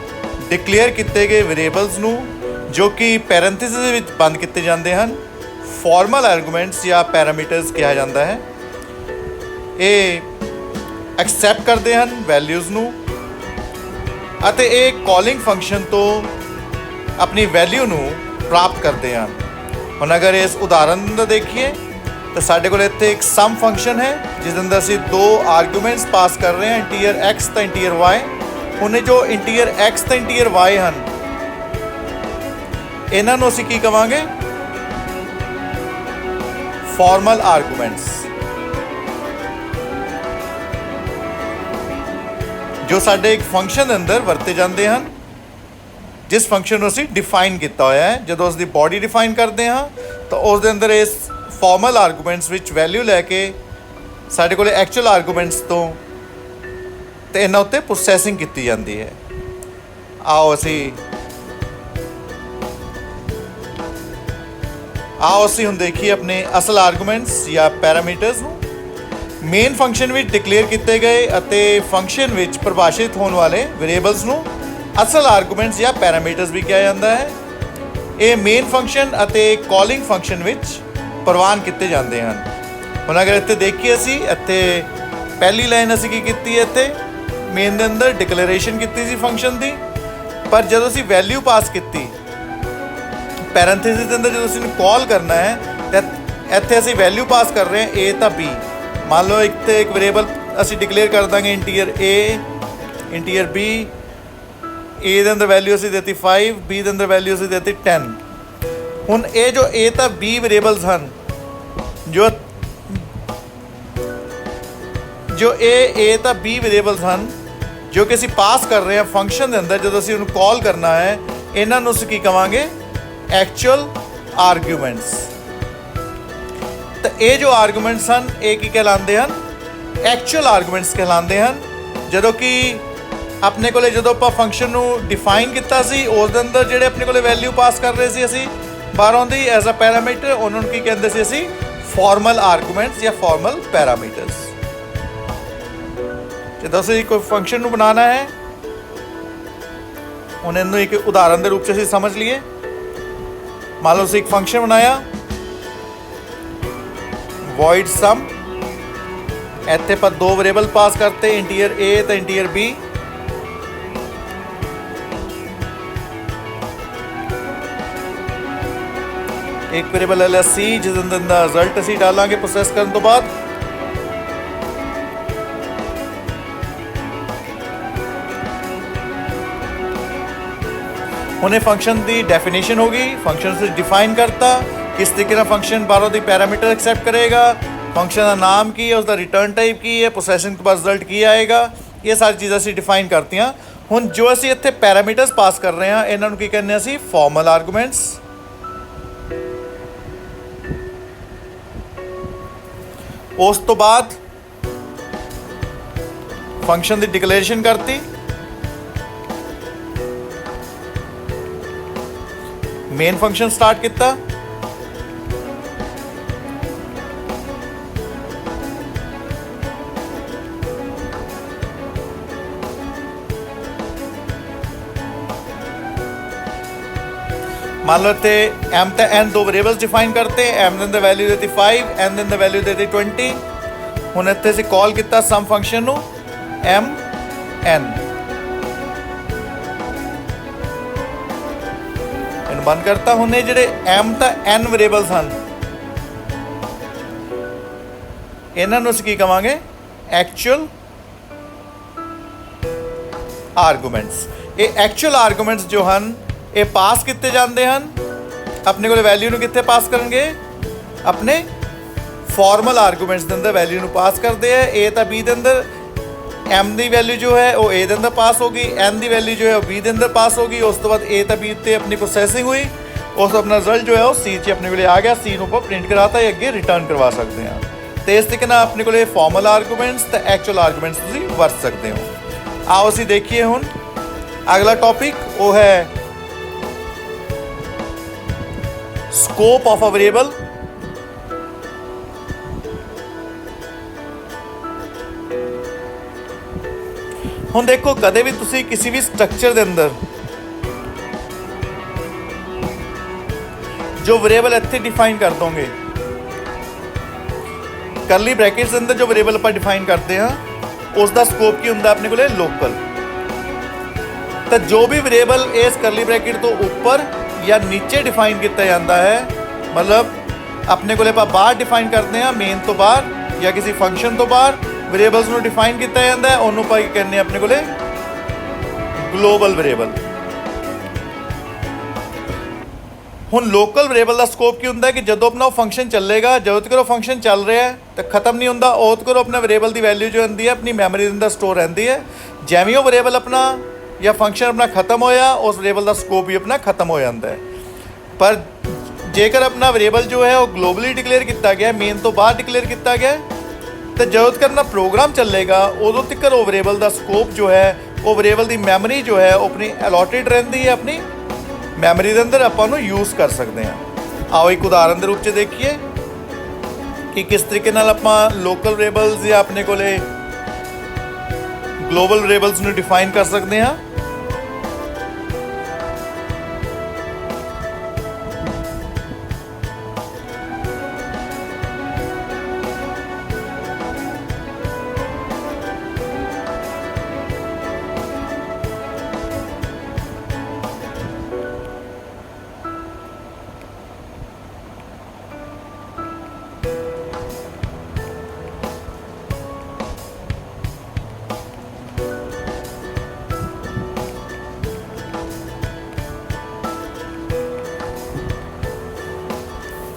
ਡਿਕਲੇਅਰ ਕੀਤੇ ਗਏ ਵੇਰੀਏਬਲਸ ਨੂੰ ਜੋ ਕਿ ਪੈਰੇਂਥੇਸਿਸ ਦੇ ਵਿੱਚ ਬੰਦ ਕੀਤੇ ਜਾਂਦੇ ਹਨ ਫਾਰਮਲ ਆਰਗੂਮੈਂਟਸ ਜਾਂ ਪੈਰਾਮੀਟਰਸ ਕਿਹਾ ਜਾਂਦਾ ਹੈ। ਇਹ ਐਕਸੈਪਟ ਕਰਦੇ ਹਨ ਵੈਲਿਊਜ਼ ਨੂੰ ਅਤੇ ਇਹ ਕਾਲਿੰਗ ਫੰਕਸ਼ਨ ਤੋਂ ਆਪਣੀ ਵੈਲਿਊ ਨੂੰ ਪ੍ਰਾਪਤ ਕਰਦੇ ਹਨ। ਹੁਣ ਅਗਰ ਇਸ ਉਦਾਹਰਨ ਦਾ ਦੇਖੀਏ ਤਾਂ ਸਾਡੇ ਕੋਲ ਇੱਥੇ ਇੱਕ ਸਮ ਫੰਕਸ਼ਨ ਹੈ ਜਿਸ ਦੇ ਅੰਦਰ ਅਸੀਂ ਦੋ ਆਰਗੂਮੈਂਟਸ ਪਾਸ ਕਰ ਰਹੇ ਹਾਂ, ਇੰਟੀਜਰ x ਤੇ ਇੰਟੀਜਰ y। ਹੁਣ ਜੋ ਇੰਟੀਜਰ x ਤੇ ਇੰਟੀਜਰ y ਹਨ ਇਹਨਾਂ ਨੂੰ ਅਸੀਂ ਕੀ ਕਵਾਂਗੇ ਫਾਰਮਲ ਆਰਗੂਮੈਂਟਸ, ਜੋ ਸਾਡੇ ਇੱਕ ਫੰਕਸ਼ਨ ਦੇ ਅੰਦਰ ਵਰਤੇ ਜਾਂਦੇ ਹਨ ਜਿਸ ਫੰਕਸ਼ਨ ਨੂੰ ਅਸੀਂ ਡਿਫਾਈਨ ਕੀਤਾ ਹੋਇਆ ਹੈ। ਜਦੋਂ ਉਸ ਦੀ ਬੋਡੀ ਡਿਫਾਈਨ ਕਰਦੇ ਹਾਂ ਤਾਂ ਉਸ ਦੇ ਅੰਦਰ ਇਸ ਫਾਰਮਲ ਆਰਗੂਮੈਂਟਸ ਵਿੱਚ ਵੈਲਿਊ ਲੈ ਕੇ ਸਾਡੇ ਕੋਲ ਐਕਚੁਅਲ ਆਰਗੂਮੈਂਟਸ ਤੋਂ ਤੇ ਇਹਨਾਂ ਉੱਤੇ ਪ੍ਰੋਸੈਸਿੰਗ ਕੀਤੀ ਜਾਂਦੀ ਹੈ। ਆਓ ਅਸੀਂ ਹੁਣ ਦੇਖੀਏ ਆਪਣੇ ਅਸਲ ਆਰਗੂਮੈਂਟਸ ਜਾਂ ਪੈਰਾਮੀਟਰਸ ਨੂੰ। ਮੇਨ ਫੰਕਸ਼ਨ ਵਿੱਚ ਡਿਕਲੇਅਰ ਕੀਤੇ ਗਏ ਅਤੇ ਫੰਕਸ਼ਨ ਵਿੱਚ ਪਰਿਭਾਸ਼ਿਤ ਹੋਣ ਵਾਲੇ ਵੇਰੀਏਬਲਸ ਨੂੰ ਅਸਲ ਆਰਗੂਮੈਂਟਸ ਜਾਂ ਪੈਰਾਮੀਟਰਸ ਵੀ ਕਿਹਾ ਜਾਂਦਾ ਹੈ। ਇਹ ਮੇਨ ਫੰਕਸ਼ਨ ਅਤੇ ਕਾਲਿੰਗ ਫੰਕਸ਼ਨ ਵਿੱਚ ਪ੍ਰਵਾਨ ਕੀਤੇ ਜਾਂਦੇ ਹਨ। ਹੁਣ ਅਗਰ ਇੱਥੇ ਦੇਖੀਏ ਅਸੀਂ ਇੱਥੇ ਪਹਿਲੀ ਲਾਈਨ ਅਸੀਂ ਕੀ ਕੀਤੀ ਹੈ, ਇੱਥੇ ਮੇਨ ਦੇ ਅੰਦਰ ਡਿਕਲੇਰੇਸ਼ਨ ਕੀਤੀ ਸੀ ਫੰਕਸ਼ਨ ਦੀ, ਪਰ ਜਦੋਂ ਅਸੀਂ ਵੈਲਿਊ ਪਾਸ ਕੀਤੀ ਪੈਰੇਂਥੇਸਿਸ ਦੇ ਅੰਦਰ ਜਦੋਂ ਅਸੀਂ ਇਹਨੂੰ ਕਾਲ ਕਰਨਾ ਹੈ ਤਾਂ ਇੱਥੇ ਅਸੀਂ ਵੈਲਿਊ ਪਾਸ ਕਰ ਰਹੇ ਹਾਂ a ਤਾਂ b। ਮੰਨ ਲਓ ਇੱਕ ਵੇਰੀਏਬਲ ਅਸੀਂ ਡਿਕਲੇਅਰ ਕਰ ਦਾਂਗੇ integer a integer b, a ਦੇ ਅੰਦਰ ਵੈਲਿਊ ਅਸੀਂ ਦਿੱਤੀ 5, b ਦੇ ਅੰਦਰ ਵੈਲਿਊ ਅਸੀਂ ਦਿੱਤੀ 10। ਹੁਣ ਇਹ ਜੋ a ਤਾਂ b ਵੇਰੀਏਬਲਸ ਹਨ ਜੋ ਇਹ a ਤਾਂ b ਵੇਰੀਏਬਲਸ ਹਨ ਜੋ ਕਿ ਅਸੀਂ ਪਾਸ ਕਰ ਰਹੇ ਹਾਂ ਫੰਕਸ਼ਨ ਦੇ ਅੰਦਰ, ਜਦੋਂ ਅਸੀਂ ਉਹਨੂੰ ਕਾਲ ਕਰਨਾ ਹੈ ਇਹਨਾਂ ਨੂੰ ਅਸੀਂ ਕੀ ਕਵਾਂਗੇ ਐਕਚੁਅਲ ਆਰਗੂਮੈਂਟਸ। ਤਾਂ ਇਹ ਜੋ ਆਰਗੂਮੈਂਟਸ ਹਨ ਇਹ ਕੀ ਕਹਿਲਾਉਂਦੇ ਹਨ? ਐਕਚੁਅਲ ਆਰਗੂਮੈਂਟਸ ਕਹਿਲਾਉਂਦੇ ਹਨ। ਜਦੋਂ ਕਿ ਆਪਣੇ ਕੋਲੇ ਜਦੋਂ ਆਪਾਂ ਫੰਕਸ਼ਨ ਨੂੰ ਡਿਫਾਈਨ ਕੀਤਾ ਸੀ ਉਸ ਦੇ ਅੰਦਰ ਜਿਹੜੇ ਆਪਣੇ ਕੋਲੇ ਵੈਲਿਊ ਪਾਸ ਕਰ ਰਹੇ ਸੀ ਅਸੀਂ ਬਾਹਰੋਂ ਦੀ ਐਜ਼ ਅ ਪੈਰਾਮੀਟਰ, ਉਹਨਾਂ ਨੂੰ ਕੀ ਕਹਿੰਦੇ ਸੀ ਅਸੀਂ? ਫਾਰਮਲ ਆਰਗੂਮੈਂਟਸ ਜਾਂ ਫਾਰਮਲ ਪੈਰਾਮੀਟਰਸ। ਜਦੋਂ ਅਸੀਂ ਕੋਈ ਫੰਕਸ਼ਨ ਨੂੰ ਬਣਾਉਣਾ ਹੈ ਹੁਣ ਇਹਨੂੰ ਇੱਕ ਉਦਾਹਰਨ ਦੇ ਰੂਪ 'ਚ ਅਸੀਂ ਸਮਝ ਲਈਏ। ਮੰਨ ਲਓ ਅਸੀਂ ਇੱਕ ਫੰਕਸ਼ਨ ਬਣਾਇਆ void sum, ਇੱਥੇ ਆਪਾਂ ਦੋ ਵੇਰੀਏਬਲ ਪਾਸ ਕਰਤੇ, ਇੰਟੀਜਰ a ਤੇ ਇੰਟੀਜਰ b। ਇੱਕ ਵੇਰੀਏਬਲ ਹੈ c ਜਿਸ ਅੰਦਰ ਦਾ ਰਿਜ਼ਲਟ ਅਸੀਂ ਡਾਲਾਂਗੇ ਪ੍ਰੋਸੈਸ ਕਰਨ ਤੋਂ ਬਾਅਦ। ਹੁਣ ਇਹ ਫੰਕਸ਼ਨ ਦੀ ਡੈਫੀਨੇਸ਼ਨ ਹੋ ਗਈ, ਫੰਕਸ਼ਨ से डिफाइन करता किस तरीके ਨਾਲ ਫੰਕਸ਼ਨ ਬਾਹਰੋਂ ਦੀ ਪੈਰਾਮੀਟਰ ਐਕਸੈਪਟ ਕਰੇਗਾ, ਫੰਕਸ਼ਨ ਦਾ ਨਾਮ ਕੀ ਹੈ, ਉਸਦਾ ਰਿਟਰਨ ਟਾਈਪ ਕੀ ਹੈ, ਪ੍ਰੋਸੈਸਿੰਗ ਤੋਂ ਬਾਅਦ ਰਿਜ਼ਲਟ ਕੀ ਆਏਗਾ, ਇਹ ਸਾਰੀ ਚੀਜ਼ਾਂ ਅਸੀਂ ਡਿਫਾਈਨ ਕਰਤੀਆਂ। ਹੁਣ ਜੋ ਅਸੀਂ ਇੱਥੇ ਪੈਰਾਮੀਟਰਸ ਪਾਸ ਕਰ ਰਹੇ ਹਾਂ ਇਹਨਾਂ ਨੂੰ ਕੀ ਕਹਿੰਦੇ ਅਸੀਂ? Formal arguments. ਉਸ ਤੋਂ ਬਾਅਦ ਫੰਕਸ਼ਨ ਦੀ ਡਿਕਲੇਰੇਸ਼ਨ ਕਰਤੀ, ਮੇਨ ਫੰਕਸ਼ਨ ਸਟਾਰਟ ਕੀਤਾ, मान लो इतने m ਤੇ n ਦੋ ਵੇਰੀਏਬਲਸ ਡਿਫਾਈਨ ਕਰਤੇ, m ਦੇ ਅੰਦਰ ਵੈਲਿਊ ਦੇਤੀ 5, n ਦੇ ਅੰਦਰ ਵੈਲਿਊ ਦੇਤੀ 20। ਹੁਣ ਇੱਥੇ ਅਸੀਂ ਕਾਲ ਕੀਤਾ ਸਮ ਫੰਕਸ਼ਨ ਨੂੰ m n, ਇਹਨੂੰ ਬੰਦ ਕਰਤਾ। ਹੁਣ ਇਹ ਜਿਹੜੇ m ਤਾਂ n ਵੇਰੀਏਬਲਸ ਹਨ ਇਹਨਾਂ ਨੂੰ ਅਸੀਂ ਕੀ ਕਵਾਂਗੇ? Actual arguments. ਇਹ ਐਕਚੁਅਲ ਆਰਗੂਮੈਂਟਸ ਜੋ ਹਨ ਇਹ ਪਾਸ ਕੀਤੇ ਜਾਂਦੇ ਹਨ ਆਪਣੇ ਕੋਲ ਵੈਲਿਊ ਨੂੰ ਕਿੱਥੇ ਪਾਸ ਕਰਨਗੇ? ਆਪਣੇ ਫਾਰਮਲ ਆਰਗੂਮੈਂਟਸ ਦੇ ਅੰਦਰ ਵੈਲਿਊ ਨੂੰ ਪਾਸ ਕਰਦੇ ਆ। a ਤਾਂ b ਦੇ ਅੰਦਰ, m ਦੀ ਵੈਲਿਊ ਜੋ ਹੈ ਉਹ a ਦੇ ਅੰਦਰ ਪਾਸ ਹੋ ਗਈ, n ਦੀ ਵੈਲਿਊ ਜੋ ਹੈ ਉਹ b ਦੇ ਅੰਦਰ ਪਾਸ ਹੋ ਗਈ। ਉਸ ਤੋਂ ਬਾਅਦ a ਤਾਂ b ਤੇ ਆਪਣੀ ਪ੍ਰੋਸੈਸਿੰਗ ਹੋਈ, ਉਸ ਤੋਂ ਆਪਣਾ ਰਿਜ਼ਲਟ ਜੋ ਹੈ ਉਹ c 'ਚ ਆਪਣੇ ਕੋਲ ਆ ਗਿਆ, c ਨੂੰ ਆਪਾਂ ਪ੍ਰਿੰਟ ਕਰਾਤਾ ਜਾਂ ਅੱਗੇ ਰਿਟਰਨ ਕਰਵਾ ਸਕਦੇ ਹਾਂ। ਤੇ ਇਸ ਤਰੀਕੇ ਨਾਲ ਆਪਣੇ ਕੋਲ ਫਾਰਮਲ ਆਰਗੂਮੈਂਟਸ ਤੇ ਐਕਚੁਅਲ ਆਰਗੂਮੈਂਟਸ ਤੁਸੀਂ ਵਰਤ ਸਕਦੇ ਹੋ। ਆਓ ਅਸੀਂ ਦੇਖੀਏ ਹੁਣ ਅਗਲਾ ਟੌਪਿਕ, ਉਹ ਹੈ scope of a variable। ਹੁਣ ਦੇਖੋ ਕਦੇ ਵੀ ਤੁਸੀਂ ਕਿਸੇ ਵੀ ਸਟਰਕਚਰ ਦੇ ਅੰਦਰ ਜੋ ਵੇਰੀਏਬਲ ਇੱਥੇ ਡਿਫਾਈਨ ਕਰ ਦੋਗੇ, ਕਰਲੀ ਬ੍ਰੈਕਟਸ ਦੇ ਅੰਦਰ ਜੋ ਵੇਰੀਏਬਲ ਆਪਾਂ ਡਿਫਾਈਨ ਕਰਦੇ ਹਾਂ ਉਸ ਦਾ ਸਕੋਪ ਕੀ ਹੁੰਦਾ ਆਪਣੇ ਕੋਲੇ? ਲੋਕਲ। ਤਾਂ ਜੋ ਵੀ ਵੇਰੀਏਬਲ ਇਸ ਕਰਲੀ ਬ੍ਰੈਕਟ ਤੋਂ ਉੱਪਰ ਜਾਂ ਨੀਚੇ ਡਿਫਾਈਨ ਕੀਤਾ ਜਾਂਦਾ ਹੈ, ਮਤਲਬ ਆਪਣੇ ਕੋਲੇ ਆਪਾਂ ਬਾਹਰ ਡਿਫਾਈਨ ਕਰਦੇ ਹਾਂ ਮੇਨ ਤੋਂ ਬਾਹਰ ਜਾਂ ਕਿਸੇ ਫੰਕਸ਼ਨ ਤੋਂ ਬਾਹਰ ਵੇਰੀਏਬਲਸ ਨੂੰ ਡਿਫਾਈਨ ਕੀਤਾ ਜਾਂਦਾ ਹੈ, ਉਹਨੂੰ ਆਪਾਂ ਕੀ ਕਹਿੰਦੇ ਹਾਂ ਆਪਣੇ ਕੋਲੇ? Global variable. ਹੁਣ ਲੋਕਲ ਵੇਰੀਏਬਲ ਦਾ ਸਕੋਪ ਕੀ ਹੁੰਦਾ ਹੈ ਕਿ ਜਦੋਂ ਆਪਣਾ ਉਹ ਫੰਕਸ਼ਨ ਚੱਲੇਗਾ, ਜਦੋਂ ਤੱਕ ਉਹ ਫੰਕਸ਼ਨ ਚੱਲ ਰਿਹਾ ਹੈ ਤਾਂ ਖਤਮ ਨਹੀਂ ਹੁੰਦਾ, ਉਦੋਂ ਤੱਕ ਆਪਣਾ ਵੇਰੀਏਬਲ ਦੀ ਵੈਲਿਊ ਜੋ ਹੁੰਦੀ ਹੈ ਆਪਣੀ ਮੈਮਰੀ ਦੇ ਅੰਦਰ ਸਟੋਰ ਰਹਿੰਦੀ ਹੈ। ਜਿਵੇਂ ਉਹ ਵੇਰੀਏਬਲ ਆਪਣਾ ਜਾਂ ਫੰਕਸ਼ਨ ਆਪਣਾ ਖਤਮ ਹੋਇਆ ਉਸ ਵੇਰੀਏਬਲ ਦਾ ਸਕੋਪ ਵੀ ਆਪਣਾ ਖਤਮ ਹੋ ਜਾਂਦਾ ਹੈ। ਪਰ ਜੇਕਰ ਆਪਣਾ ਵੇਰੀਏਬਲ ਜੋ ਹੈ ਉਹ ਗਲੋਬਲੀ ਡਿਕਲੇਅਰ ਕੀਤਾ ਗਿਆ, ਮੇਨ ਤੋਂ ਬਾਹਰ ਡਿਕਲੇਅਰ ਕੀਤਾ ਗਿਆ, ਤੇ ਜਦੋਂ ਤੱਕ ਆਪਣਾ ਪ੍ਰੋਗਰਾਮ ਚੱਲੇਗਾ ਉਦੋਂ ਤੱਕ ਉਹ ਵੇਰੀਏਬਲ ਦਾ ਸਕੋਪ ਜੋ ਹੈ, ਉਹ ਵੇਰੀਏਬਲ ਦੀ ਮੈਮਰੀ ਜੋ ਹੈ ਉਹ ਆਪਣੀ ਅਲੋਟਡ ਰਹਿੰਦੀ ਹੈ, ਆਪਣੀ ਮੈਮਰੀ ਦੇ ਅੰਦਰ ਆਪਾਂ ਉਹਨੂੰ ਯੂਜ਼ ਕਰ ਸਕਦੇ ਹਾਂ। ਆਓ ਇੱਕ ਉਦਾਹਰਨ ਦੇ ਰੂਪ 'ਚ ਦੇਖੀਏ ਕਿ ਕਿਸ ਤਰੀਕੇ ਨਾਲ ਆਪਾਂ ਲੋਕਲ ਵੇਰੀਏਬਲਸ ਜਾਂ ਆਪਣੇ ਕੋਲੇ ਗਲੋਬਲ ਵੇਰੀਏਬਲਸ ਨੂੰ ਡਿਫਾਈਨ ਕਰ ਸਕਦੇ ਹਾਂ।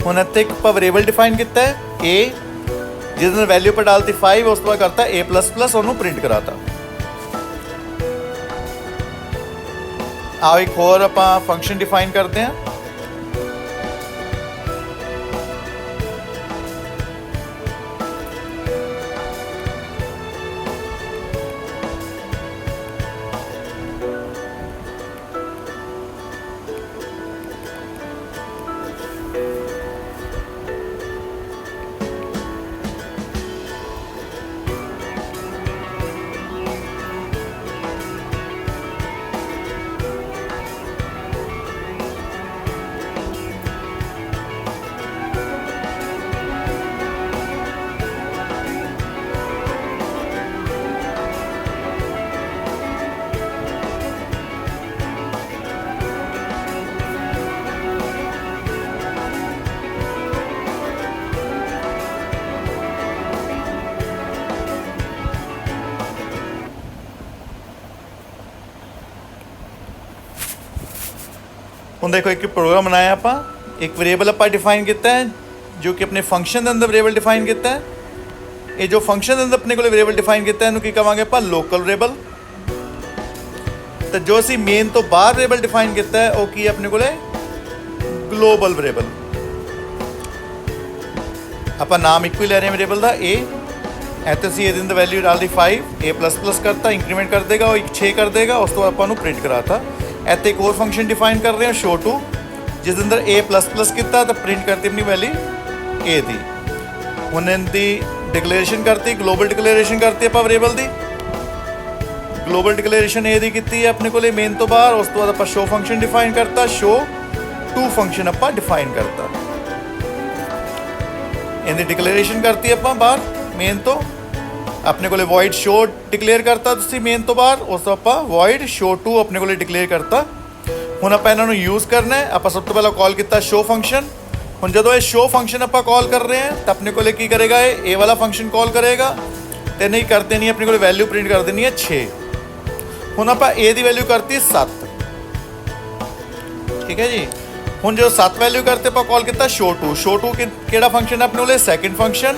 ਹੁਣ ਇੱਥੇ ਇੱਕ ਆਪਾਂ ਵੇਰੀਏਬਲ ਡਿਫਾਈਨ ਕੀਤਾ ਹੈ a, ਜਿਹਦੇ ਨਾਲ ਵੈਲਿਊ ਪਰ ਡਾਲਤੀ 5, ਉਸ ਤੋਂ ਬਾਅਦ ਕਰਤਾ a++, ਉਹਨੂੰ ਪ੍ਰਿੰਟ ਕਰਾਤਾ। ਆਓ ਇੱਕ ਹੋਰ ਆਪਾਂ ਫੰਕਸ਼ਨ ਡਿਫਾਈਨ ਕਰਦੇ ਹਾਂ। ਹੁਣ ਦੇਖੋ ਇੱਕ ਪ੍ਰੋਗਰਾਮ ਬਣਾਇਆ ਆਪਾਂ, ਇੱਕ ਵੇਰੀਏਬਲ ਆਪਾਂ ਡਿਫਾਈਨ ਕੀਤਾ ਹੈ ਜੋ ਕਿ ਆਪਣੇ ਫੰਕਸ਼ਨ ਦੇ ਅੰਦਰ ਵੇਰੀਏਬਲ ਡਿਫਾਈਨ ਕੀਤਾ ਹੈ। ਇਹ ਜੋ ਫੰਕਸ਼ਨ ਦੇ ਅੰਦਰ ਆਪਣੇ ਕੋਲ ਵੇਰੀਏਬਲ ਡਿਫਾਈਨ ਕੀਤਾ ਇਹਨੂੰ ਕੀ ਕਹਾਂਗੇ ਆਪਾਂ, ਲੋਕਲ ਵੇਰੀਏਬਲ। ਤੇ ਜੋ ਅਸੀਂ ਮੇਨ ਤੋਂ ਬਾਹਰ ਵੇਰੀਏਬਲ ਡਿਫਾਈਨ ਕੀਤਾ ਹੈ ਉਹ ਕੀ ਆਪਣੇ ਕੋਲੇ, ਗਲੋਬਲ ਵੇਰੀਏਬਲ। ਆਪਾਂ ਨਾਮ ਇੱਕੋ ਹੀ ਲੈ ਰਹੇ ਹਾਂ ਵੇਰੀਏਬਲ ਦਾ, a। ਇੱਥੇ ਅਸੀਂ ਇਹਦੇ ਅੰਦਰ ਵੈਲਿਊ ਡਾਲਦੀ 5, a++ ਕਰਤਾ, ਇੰਕਰੀਮੈਂਟ ਕਰ ਦੇਗਾ, ਉਹ 6 ਕਰ ਦੇਗਾ, ਉਸ ਤੋਂ ਬਾਅਦ ਆਪਾਂ ਨੂੰ ਪ੍ਰਿੰਟ ਕਰਾਤਾ। ਇੱਥੇ ਇੱਕ ਹੋਰ ਫੰਕਸ਼ਨ ਡਿਫਾਈਨ ਕਰ ਰਹੇ ਹਾਂ ਸ਼ੋ ਟੂ, ਜਿਸ ਦੇ ਅੰਦਰ a++ ਕੀਤਾ ਤਾਂ ਪ੍ਰਿੰਟ ਕਰਤੀ ਆਪਣੀ ਵੈਲਿਊ a ਦੀ। ਹੁਣ ਇਹਦੀ ਡਿਕਲੇਰੇਸ਼ਨ ਕਰਤੀ, ਗਲੋਬਲ ਡਿਕਲੇਰੇਸ਼ਨ ਕਰਤੀ ਆਪਾਂ variable the. Global declaration a ਦੀ ਕੀਤੀ ਹੈ ਆਪਣੇ ਕੋਲੇ ਮੇਨ ਤੋਂ ਬਾਹਰ। ਉਸ ਤੋਂ ਬਾਅਦ ਆਪਾਂ ਸ਼ੋ ਫੰਕਸ਼ਨ ਡਿਫਾਈਨ ਕਰਤਾ, ਸ਼ੋ ਟੂ ਫੰਕਸ਼ਨ ਆਪਾਂ ਡਿਫਾਈਨ ਕਰਤਾ। ਇਹਦੀ ਡਿਕਲੇਰੇਸ਼ਨ ਕਰਤੀ ਆਪਾਂ ਬਾਹਰ ਮੇਨ ਤੋਂ। ਆਪਣੇ ਕੋਲੇ void show ਡਿਕਲੇਅਰ ਕਰਤਾ ਤੁਸੀਂ ਮੇਨ ਤੋਂ ਬਾਹਰ, ਉਸ ਤੋਂ ਆਪਾਂ void show to ਆਪਣੇ ਕੋਲੇ ਡਿਕਲੇਅਰ ਕਰਤਾ। ਹੁਣ ਆਪਾਂ ਇਹਨਾਂ ਨੂੰ ਯੂਜ਼ ਕਰਨਾ ਹੈ। ਆਪਾਂ ਸਭ ਤੋਂ ਪਹਿਲਾਂ ਕਾਲ ਕੀਤਾ show ਫੰਕਸ਼ਨ। ਹੁਣ ਜਦੋਂ ਇਹ show ਫੰਕਸ਼ਨ ਆਪਾਂ ਕਾਲ ਕਰ ਰਹੇ ਹਾਂ ਤਾਂ ਆਪਣੇ ਕੋਲੇ ਕੀ ਕਰੇਗਾ, ਇਹ ਵਾਲਾ ਫੰਕਸ਼ਨ ਕਾਲ ਕਰੇਗਾ ਤੇ ਨਹੀਂ ਕਰ ਦੇਣੀ ਆਪਣੇ ਕੋਲੇ ਵੈਲਿਊ ਪ੍ਰਿੰਟ ਕਰ ਦੇਣੀ ਹੈ 6। ਹੁਣ ਆਪਾਂ a ਦੀ ਵੈਲਿਊ ਕਰਤੀ 7, ਠੀਕ ਹੈ ਜੀ। ਹੁਣ ਜਦੋਂ 7 ਵੈਲਿਊ ਕਰਤੇ ਆਪਾਂ ਕਾਲ ਕੀਤਾ show to। show to ਕਿਹੜਾ ਫੰਕਸ਼ਨ ਹੈ ਆਪਣੇ ਕੋਲੇ, ਸੈਕਿੰਡ ਫੰਕਸ਼ਨ,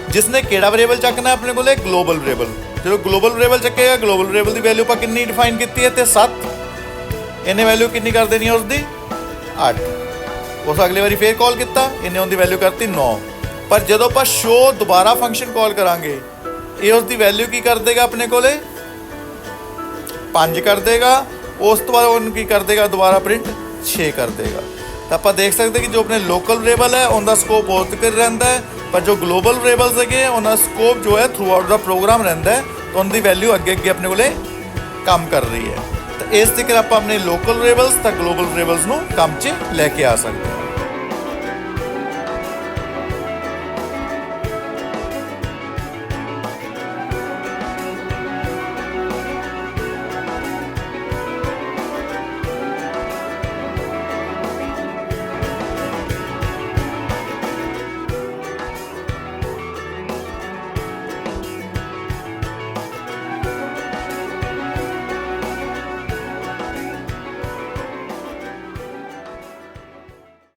ਜਿਸਨੇ ਕਿਹੜਾ ਵੇਰੀਏਬਲ ਚੱਕਣਾ ਆਪਣੇ ਕੋਲੇ, ਗਲੋਬਲ ਵੇਰੀਏਬਲ। ਜਦੋਂ ਗਲੋਬਲ ਵੇਰੀਏਬਲ ਚੱਕੇਗਾ, ਗਲੋਬਲ ਵੇਰੀਏਬਲ ਦੀ ਵੈਲਿਊ ਆਪਾਂ ਕਿੰਨੀ ਡਿਫਾਈਨ ਕੀਤੀ ਹੈ ਤੇ 7। ਇਹਨੇ ਵੈਲਿਊ ਕਿੰਨੀ ਕਰ ਦੇਣੀ ਹੈ ਉਸਦੀ, 8। ਉਸ ਅਗਲੀ ਵਾਰੀ ਫੇਰ ਕਾਲ ਕੀਤਾ, ਇਹਨੇ ਉਹਦੀ ਵੈਲਿਊ ਕਰਤੀ 9। ਪਰ ਜਦੋਂ ਆਪਾਂ ਸ਼ੋ ਦੁਬਾਰਾ ਫੰਕਸ਼ਨ ਕਾਲ ਕਰਾਂਗੇ, ਇਹ ਉਸਦੀ ਵੈਲਿਊ ਕੀ ਕਰ ਦੇਗਾ ਆਪਣੇ ਕੋਲੇ, 5 ਕਰ ਦੇਗਾ। ਉਸ ਤੋਂ ਬਾਅਦ ਉਹਨੂੰ ਕੀ ਕਰ ਦੇਗਾ, ਦੁਬਾਰਾ ਪ੍ਰਿੰਟ 6 ਕਰ ਦੇਗਾ। ਤਾਂ ਆਪਾਂ ਦੇਖ ਸਕਦੇ ਕਿ ਜੋ ਆਪਣੇ ਲੋਕਲ ਵੇਰੀਏਬਲ ਹੈ ਉਹਦਾ ਸਕੋਪ ਬਹੁਤ ਕਰ ਰਹਿੰਦਾ ਹੈ, ਪਰ ਜੋ ਗਲੋਬਲ ਵੇਰੀਏਬਲਸ ਹੈਗੇ ਉਹਨਾਂ ਦਾ ਸਕੋਪ ਜੋ ਹੈ ਥਰੂ ਆਊਟ ਦਾ ਪ੍ਰੋਗਰਾਮ ਰਹਿੰਦਾ ਹੈ, ਤਾਂ ਉਹਨਾਂ ਦੀ ਵੈਲਿਊ ਅੱਗੇ ਅੱਗੇ ਆਪਣੇ ਕੋਲੇ ਕੰਮ ਕਰ ਰਹੀ ਹੈ। ਤਾਂ ਇਸ ਤਰੀਕੇ ਆਪਾਂ ਆਪਣੇ ਲੋਕਲ ਵੇਰੀਏਬਲਸ ਤਾਂ ਗਲੋਬਲ ਵੇਰੀਏਬਲਸ ਨੂੰ ਕੰਮ 'ਚ ਲੈ ਕੇ ਆ ਸਕਦੇ ਹਾਂ।